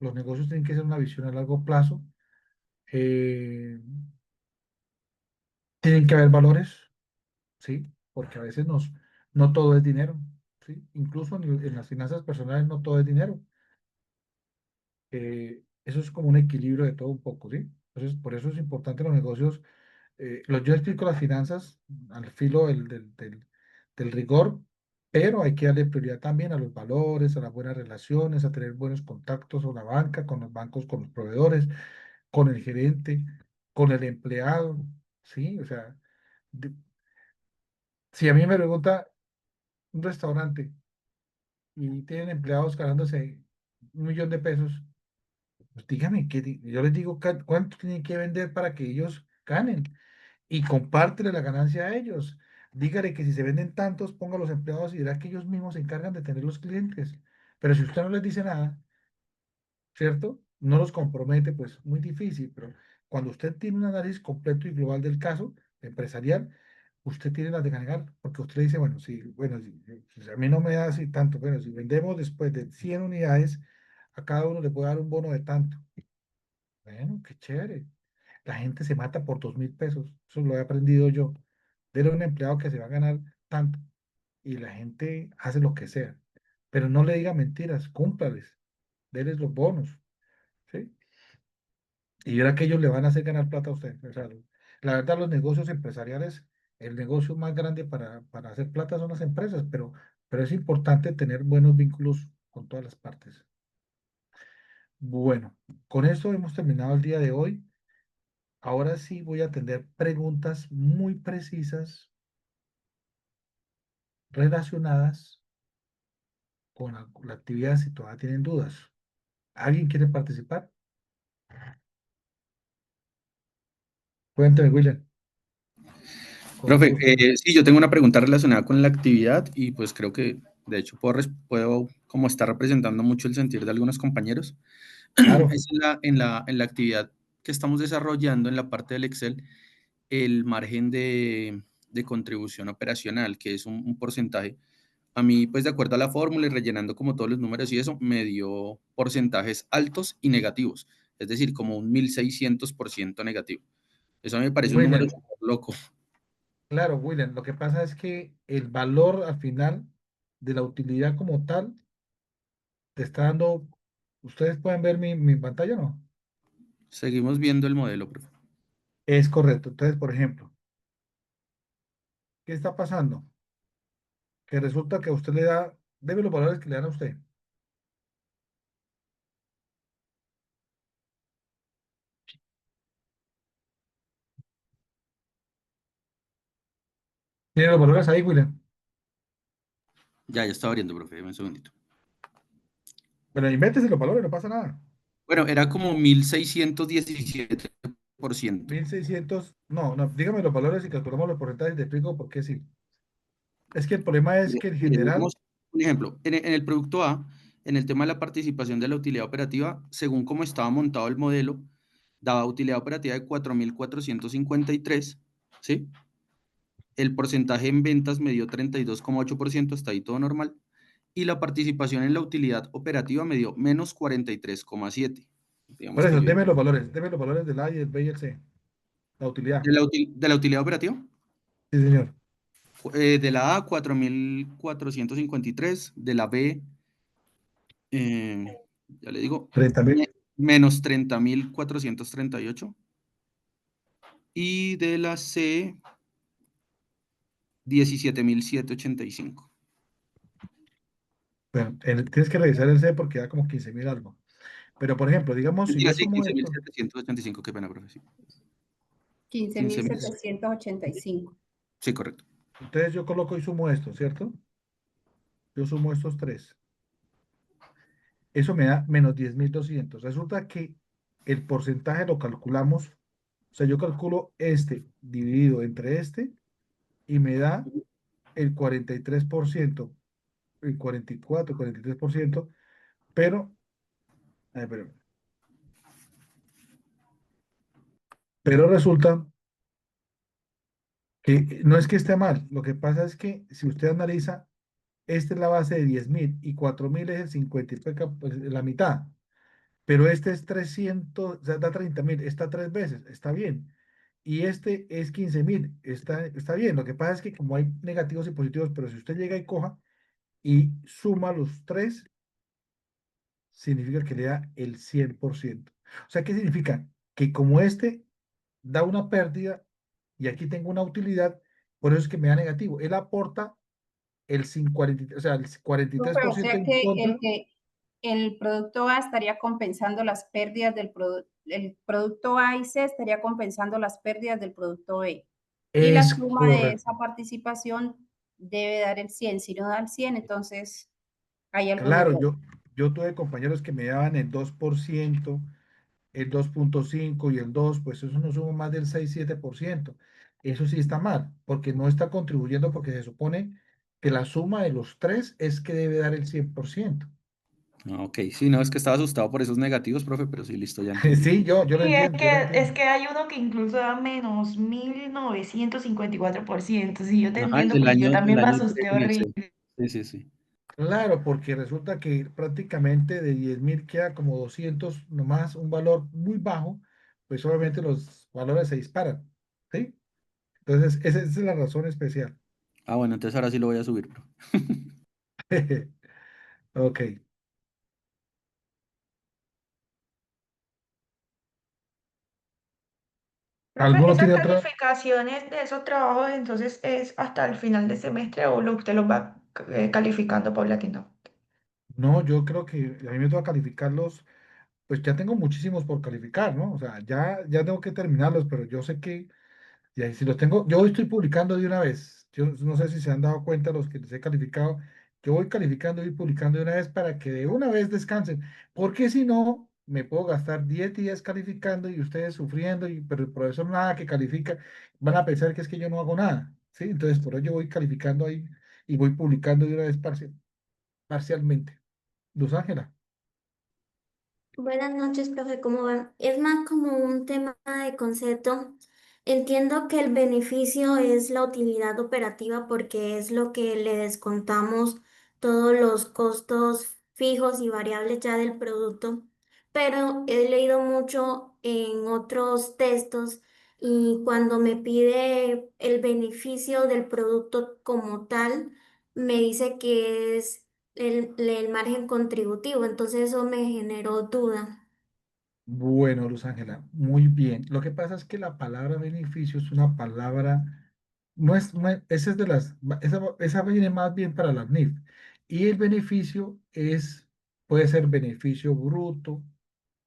Los negocios tienen que ser una visión a largo plazo. Eh, tienen que haber valores, ¿sí? Porque a veces no todo es dinero, ¿sí? Incluso en las finanzas personales no todo es dinero. Eso es como un equilibrio de todo un poco, ¿sí? Entonces, por eso es importante los negocios. Yo explico las finanzas al filo del rigor, pero hay que darle prioridad también a los valores, a las buenas relaciones, a tener buenos contactos con la banca, con los bancos, con los proveedores, con el gerente, con el empleado, ¿sí? O sea, de- si a mí me pregunta un restaurante y tienen empleados ganándose 1 millón de pesos, pues dígame, yo les digo cuánto tienen que vender para que ellos ganen y compártele la ganancia a ellos. Dígale que si se venden tantos, ponga a los empleados y dirá que ellos mismos se encargan de tener los clientes. Pero si usted no les dice nada, ¿cierto? No los compromete, pues muy difícil, pero cuando usted tiene un análisis completo y global del caso empresarial, usted tiene las de ganar, porque usted le dice, bueno, sí, bueno, si a mí no me da así tanto, bueno, si vendemos después de 100 unidades, a cada uno le puede dar un bono de tanto. Bueno, qué chévere. La gente se mata por 2.000 pesos. Eso lo he aprendido yo. Dele a un empleado que se va a ganar tanto y la gente hace lo que sea. Pero no le diga mentiras, cúmplales, déles los bonos, ¿sí? Y verá que ellos le van a hacer ganar plata a usted. O sea, la verdad, los negocios empresariales, el negocio más grande para hacer plata son las empresas, pero es importante tener buenos vínculos con todas las partes. Bueno, con esto hemos terminado el día de hoy. Ahora sí voy a atender preguntas muy precisas relacionadas con la actividad si todavía tienen dudas. ¿Alguien quiere participar? Cuénteme, William. Con Profe, gusto. sí, yo tengo una pregunta relacionada con la actividad y pues creo que de hecho puedo como estar representando mucho el sentir de algunos compañeros. Claro. Es en la actividad que estamos desarrollando en la parte del Excel, el margen de contribución operacional, que es un porcentaje. A mí, pues de acuerdo a la fórmula y rellenando como todos los números y eso, me dio porcentajes altos y negativos, es decir, como un 1600% negativo. Eso me parece un número William, súper loco. claro, William. Lo que pasa es que el valor al final de la utilidad como tal te está dando. ¿Ustedes pueden ver mi pantalla, no? Seguimos viendo el modelo, profe. Es correcto. Entonces, por ejemplo, ¿qué está pasando? Que resulta que a usted le da, debe los valores que le dan a usted. Tiene los valores ahí, William. Ya estaba abriendo, profe, deme un segundito. Pero invéntese los valores, no pasa nada. Bueno, era como 1617%. 1.600, no, no, dígame los valores y calculamos los porcentajes y te explico por qué sí. Es que el problema es que en Mire, general, digamos, un ejemplo, en el producto A, en el tema de la participación de la utilidad operativa, según cómo estaba montado el modelo, daba utilidad operativa de 4.453, ¿sí? El porcentaje en ventas me dio 32,8%, hasta ahí todo normal. Y la participación en la utilidad operativa me dio menos 43,7%. por Digamos que eso, yo digo, deme los valores del A y del B y el C, la utilidad. de la utilidad operativa, Sí, señor. de la A 4.453, de la B, ya le digo, 30.000. menos 30.438 y de la C 17.785. Bueno, tienes que revisar el C porque da como 15.000 algo. Pero, por ejemplo, digamos, si Mentira, yo sí, sumo esto, 15.785, qué pena, profe. Sí, 15.785. sí, correcto. entonces yo coloco y sumo esto, ¿cierto? Yo sumo estos tres. Eso me da menos 10.200. Resulta que el porcentaje lo calculamos, o sea, yo calculo este dividido entre este y me da el 43%, el 44, 43%, pero, ay, pero resulta que no es que esté mal, lo que pasa es que si usted analiza, esta es la base de 10.000 y 4.000 es el 50, pues, la mitad. Pero este es 300, o sea, da 30.000, está tres veces, está bien. Y este es 15.000, está bien. Lo que pasa es que como hay negativos y positivos, pero si usted llega y coja y suma los tres, significa que le da el 100%. O sea, ¿qué significa? Que como este da una pérdida y aquí tengo una utilidad, por eso es que me da negativo. Él aporta el 40, o sea, el Profe, o 43% sea en contra. que el producto A estaría compensando las pérdidas del producto, el producto A y C estaría compensando las pérdidas del producto B. Y la Es suma de correcto. esa participación debe dar el 100. Si no da el 100, entonces hay algo de Claro, error. yo tuve compañeros que me daban el 2%, el 2,5 y el 2, pues eso no suma más del 6, 7%. Eso sí está mal, porque no está contribuyendo, porque se supone que la suma de los tres es que debe dar el 100%. Ah, ok, sí, no, es que estaba asustado por esos negativos, profe, pero sí, listo, ya entendí. Sí, yo lo Y entiendo, yo lo es entiendo. que hay uno que incluso da menos 1954%. Sí, yo te Ajá, entiendo porque yo del también me año asusté anterior en horrible. Excel. Sí, sí, sí. Claro, porque resulta que prácticamente de 10.000 queda como 200 nomás, un valor muy bajo, pues obviamente los valores se disparan, ¿sí? Entonces, esa es la razón especial. Ah, bueno, entonces ahora sí lo voy a subir, profe. Ok. Profe, ¿Alguno ¿esas tiene otra? calificaciones de esos trabajos entonces es hasta el final de semestre o usted los va calificando paulatinamente? No, yo creo que a mí me toca calificarlos, pues ya tengo muchísimos por calificar, ¿no? O sea, ya tengo que terminarlos, pero yo sé que, y ahí si los tengo, yo estoy publicando de una vez. Yo no sé si se han dado cuenta los que les he calificado, yo voy calificando y publicando de una vez para que de una vez descansen, porque si no, me puedo gastar 10 días calificando y ustedes sufriendo, pero el profesor nada que califica, van a pensar que es que yo no hago nada, ¿sí? Entonces, por ello voy calificando ahí y voy publicando de una vez parcialmente. Luz Ángela. Buenas noches, profe, ¿cómo va? Es más como un tema de concepto. Entiendo que el beneficio es la utilidad operativa porque es lo que le descontamos todos los costos fijos y variables ya del producto, pero he leído mucho en otros textos y cuando me pide el beneficio del producto como tal, me dice que es el margen contributivo, entonces eso me generó duda. Bueno, Luz Ángela, muy bien. Lo que pasa es que la palabra beneficio es una palabra, esa es de esa viene más bien para las NIF. Y el beneficio puede ser beneficio bruto,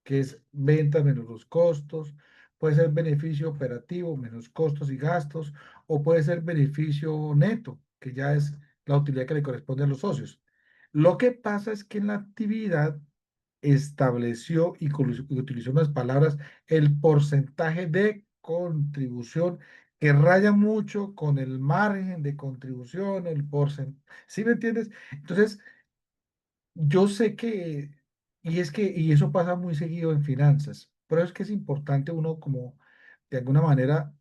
que es venta menos los costos, puede ser beneficio operativo menos costos y gastos, o puede ser beneficio neto, que ya es la utilidad que le corresponde a los socios. Lo que pasa es que en la actividad estableció y utilizó unas palabras, el porcentaje de contribución, que raya mucho con el margen de contribución, el porcentaje. ¿Sí me entiendes? Entonces, yo sé que, y eso pasa muy seguido en finanzas, pero es que es importante uno como, de alguna manera,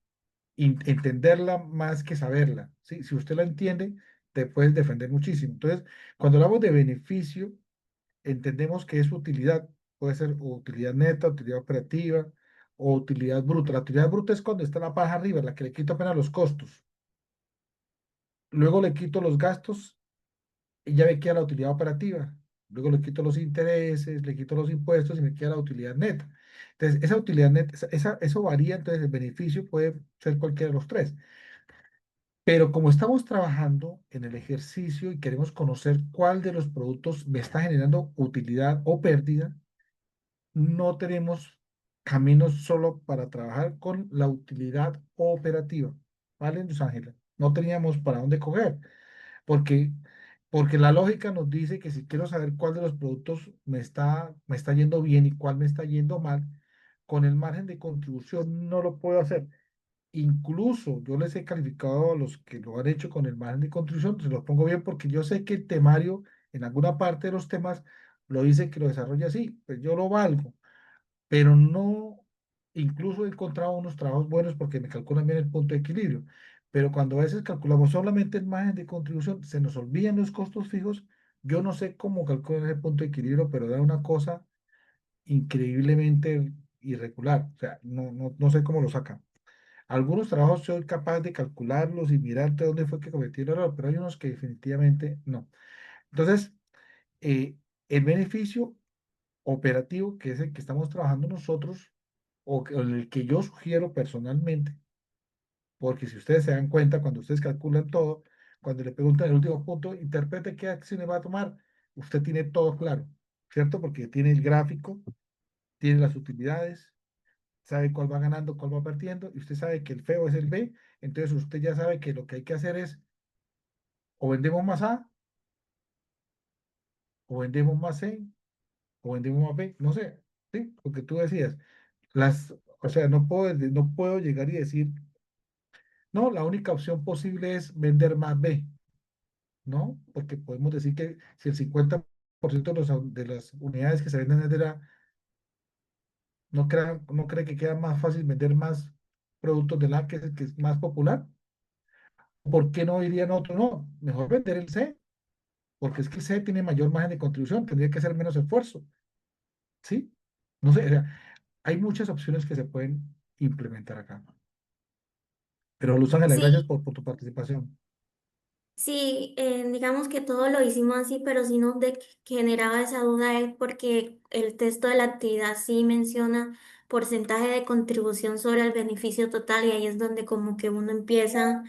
entenderla más que saberla, ¿sí? Si usted la entiende, te puedes defender muchísimo. Entonces, cuando hablamos de beneficio, entendemos que es utilidad, puede ser o utilidad neta, utilidad operativa o utilidad bruta. La utilidad bruta es cuando está la paja arriba, la que le quito apenas los costos. Luego le quito los gastos y ya me queda la utilidad operativa. Luego le quito los intereses, le quito los impuestos y me queda la utilidad neta. Entonces, esa utilidad neta, eso varía, entonces el beneficio puede ser cualquiera de los tres. Pero como estamos trabajando en el ejercicio y queremos conocer cuál de los productos me está generando utilidad o pérdida, no tenemos caminos solo para trabajar con la utilidad operativa, ¿vale, Luz Ángela? No teníamos para dónde coger, porque, porque la lógica nos dice que si quiero saber cuál de los productos me está yendo bien y cuál me está yendo mal, con el margen de contribución no lo puedo hacer. Incluso yo les he calificado a los que lo han hecho con el margen de contribución, se los pongo bien porque yo sé que el temario en alguna parte de los temas lo dice que lo desarrolla así, pues yo lo valgo, pero no, incluso he encontrado unos trabajos buenos porque me calculan bien el punto de equilibrio, pero cuando a veces calculamos solamente el margen de contribución, se nos olvidan los costos fijos, yo no sé cómo calculan ese punto de equilibrio, pero da una cosa increíblemente irregular, o sea, no sé cómo lo sacan. Algunos trabajos soy capaz de calcularlos y mirar de dónde fue que cometí el error, pero hay unos que definitivamente no. Entonces, eh, el beneficio operativo, que es el que estamos trabajando nosotros, o el que yo sugiero personalmente, porque si ustedes se dan cuenta, cuando ustedes calculan todo, cuando le preguntan el último punto, interprete qué acciones va a tomar, usted tiene todo claro, ¿cierto? Porque tiene el gráfico, tiene las utilidades, sabe cuál va ganando, cuál va perdiendo, y usted sabe que el feo es el B, entonces usted ya sabe que lo que hay que hacer es o vendemos más A, o vendemos más C, o vendemos más B, no sé, ¿sí? Porque tú decías, o sea, no puedo llegar y decir, no, la única opción posible es vender más B, ¿no? Porque podemos decir que si el 50% de las unidades que se venden es de la, no cree que queda más fácil vender más productos de la que es el que es más popular. ¿Por qué no irían a otro? No, mejor vender el C, porque es que el C tiene mayor margen de contribución, tendría que hacer menos esfuerzo, ¿sí? No sé, o sea, hay muchas opciones que se pueden implementar acá. Pero Luz Ángela, Sí, gracias por tu participación. sí, digamos que todo lo hicimos así, pero sí nos generaba esa duda es porque el texto de la actividad sí menciona porcentaje de contribución sobre el beneficio total y ahí es donde como que uno empieza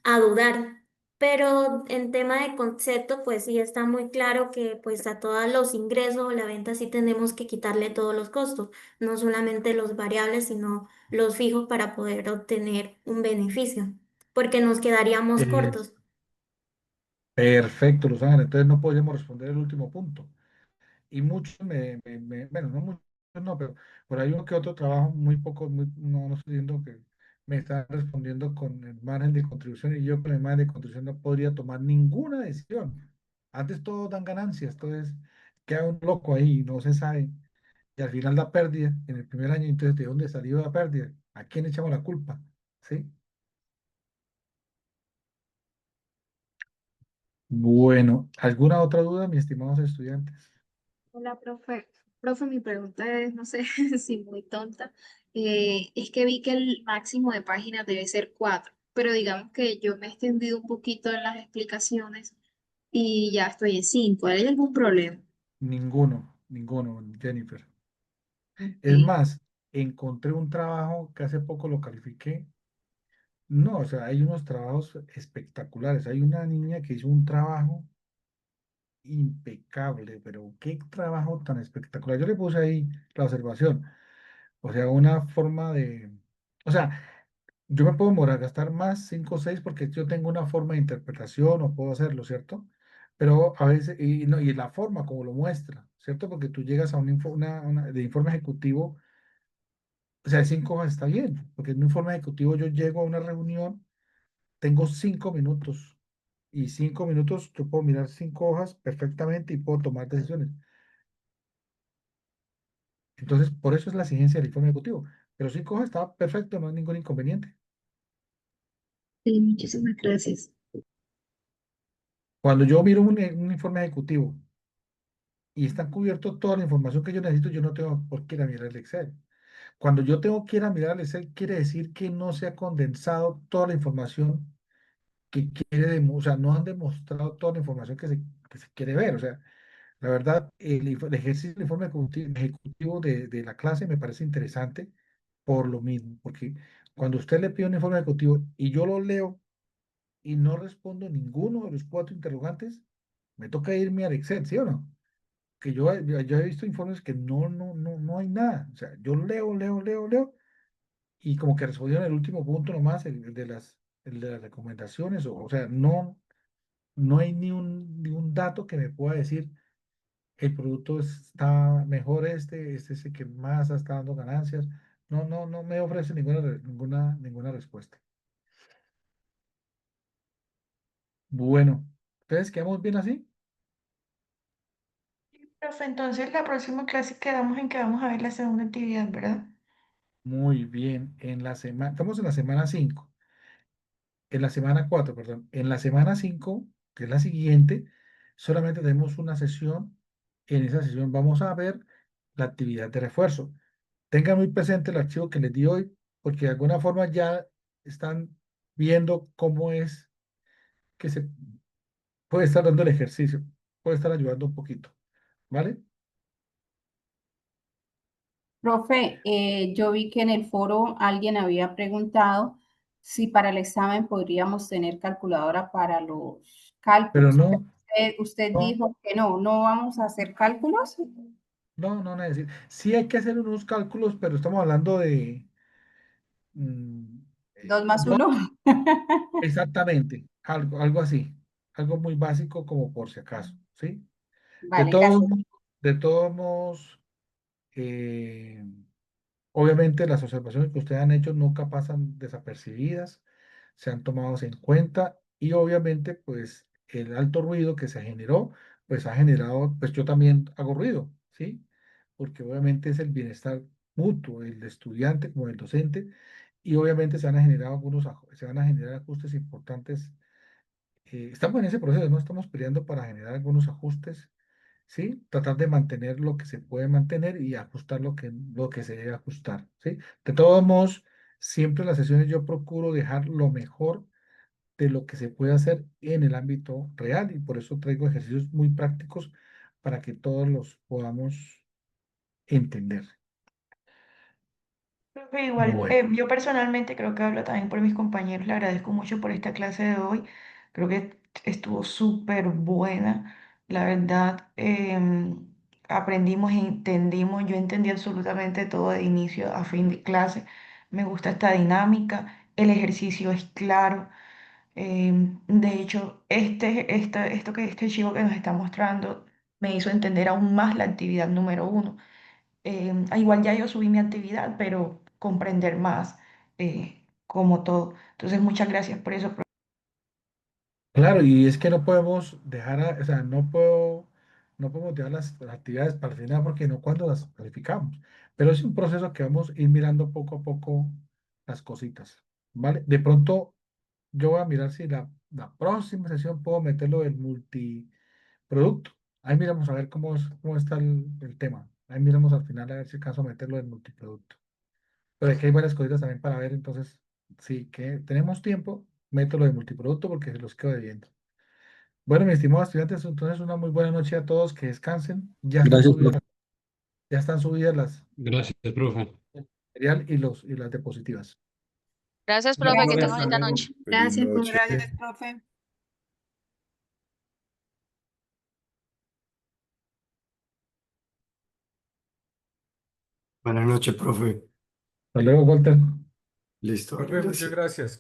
a dudar. Pero en tema de concepto, pues sí está muy claro que pues a todos los ingresos o la venta sí tenemos que quitarle todos los costos, no solamente los variables, sino los fijos para poder obtener un beneficio, porque nos quedaríamos Es cortos. perfecto, Luz Ángela. Entonces no podemos responder el último punto. Y muchos bueno, no muchos, no, pero por ahí uno que otro trabajo, muy poco, no estoy diciendo que me están respondiendo con el margen de contribución y yo con el margen de contribución no podría tomar ninguna decisión. Antes todos dan ganancias, entonces queda un loco ahí, no se sabe. Y al final da pérdida en el primer año, entonces ¿de dónde salió la pérdida? ¿A quién echamos la culpa? ¿Sí? Bueno, ¿alguna otra duda, mis estimados estudiantes? Hola, profe. Profe, mi pregunta es, no sé si muy tonta. Es que vi que el máximo de páginas debe ser 4, pero digamos que yo me he extendido un poquito en las explicaciones y ya estoy en 5. ¿Hay algún problema? Ninguno, Jennifer. Es Ok. más, encontré un trabajo que hace poco lo califiqué. No, o sea, hay unos trabajos espectaculares. Hay una niña que hizo un trabajo impecable, pero qué trabajo tan espectacular. Yo le puse ahí la observación. O sea, una forma de... O sea, yo me puedo morar, gastar más 5 o 6 porque yo tengo una forma de interpretación o puedo hacerlo, ¿cierto? Pero a veces, y, no, y la forma como lo muestra, ¿cierto? Porque tú llegas a de informe ejecutivo, o sea, 5 hojas está bien, porque en un informe ejecutivo yo llego a una reunión, tengo 5 minutos, y 5 minutos yo puedo mirar 5 hojas perfectamente y puedo tomar decisiones. Entonces, por eso es la exigencia del informe ejecutivo. Pero 5 hojas está perfecto, no hay ningún inconveniente. Sí, muchísimas gracias. Cuando yo miro un informe ejecutivo y está cubierto toda la información que yo necesito, yo no tengo por qué ir a mirar el Excel. Cuando yo tengo que ir a mirar el Excel, quiere decir que no se ha condensado toda la información o sea, no han demostrado toda la información que se quiere ver. O sea, la verdad, el ejercicio del informe ejecutivo de la clase me parece interesante por lo mismo, porque cuando usted le pide un informe ejecutivo y yo lo leo y no respondo ninguno de los 4 interrogantes, me toca irme al Excel, ¿sí o no? que yo he visto informes que no hay nada. O sea, yo leo, y como que respondieron el último punto nomás, el de las recomendaciones, o sea, no hay ni un dato que me pueda decir el producto está mejor este es el que más está dando ganancias. No me ofrece ninguna respuesta. Bueno, entonces quedamos bien así. Profe, entonces la próxima clase quedamos en que vamos a ver la segunda actividad, ¿verdad? Muy bien. Estamos en la semana 5, en la semana 4, perdón. En la semana 5, que es la siguiente, solamente tenemos una sesión. En esa sesión vamos a ver la actividad de refuerzo. Tengan muy presente el archivo que les di hoy, porque de alguna forma ya están viendo cómo es que se puede estar dando el ejercicio, puede estar ayudando un poquito, ¿vale? Profe, yo vi que en el foro alguien había preguntado si para el examen podríamos tener calculadora para los Pero cálculos. no, Usted no, dijo que no vamos a hacer cálculos. no necesito. Sí hay que hacer unos cálculos, pero estamos hablando de mm, 2 más no 1. exactamente, algo así, algo muy básico como por si acaso, ¿sí? De Vale, todos, gracias. de todos modos, eh, obviamente las observaciones que ustedes han hecho nunca pasan desapercibidas, se han tomado en cuenta y obviamente pues el alto ruido que se generó, pues ha generado, pues yo también hago ruido, ¿sí? Porque obviamente es el bienestar mutuo, el estudiante como el docente, y obviamente se van a generar ajustes importantes. Estamos en ese proceso, no estamos peleando para generar algunos ajustes, ¿sí? Tratar de mantener lo que se puede mantener y ajustar lo que se debe ajustar, ¿sí? De todos modos, siempre en las sesiones yo procuro dejar lo mejor de lo que se puede hacer en el ámbito real y por eso traigo ejercicios muy prácticos para que todos los podamos entender. Profe, igual, Bueno, yo personalmente creo que hablo también por mis compañeros, le agradezco mucho por esta clase de hoy, creo que estuvo súper buena, la verdad, aprendimos, entendimos, yo entendí absolutamente todo de inicio a fin de clase, me gusta esta dinámica, el ejercicio es claro, de hecho, esto que este chico que nos está mostrando me hizo entender aún más la actividad número 1. Igual ya yo subí mi actividad, pero comprender más como todo. Entonces, muchas gracias por eso. claro, y es que no podemos o sea, no podemos dejar las actividades para el final porque no cuando las calificamos. Pero es un proceso que vamos a ir mirando poco a poco las cositas, ¿vale? De pronto yo voy a mirar si la próxima sesión puedo meterlo del multiproducto. Ahí miramos a ver cómo está el tema. Ahí miramos al final a ver si acaso meterlo del multiproducto. Pero aquí hay varias cositas también para ver, entonces, sí que tenemos tiempo, mételo de multiproducto porque se los quedo debiendo. Bueno, mis estimados estudiantes, entonces una muy buena noche a todos, que descansen. Gracias, profe. Ya están subidas las Gracias, profe. material y las diapositivas. Gracias, profe, que Gracias. tenga bonita noche. Feliz Gracias, noche. gracias, profe. Buenas noches, profe. Hasta luego, Walter. Listo. Profe, muchas Gracias. gracias.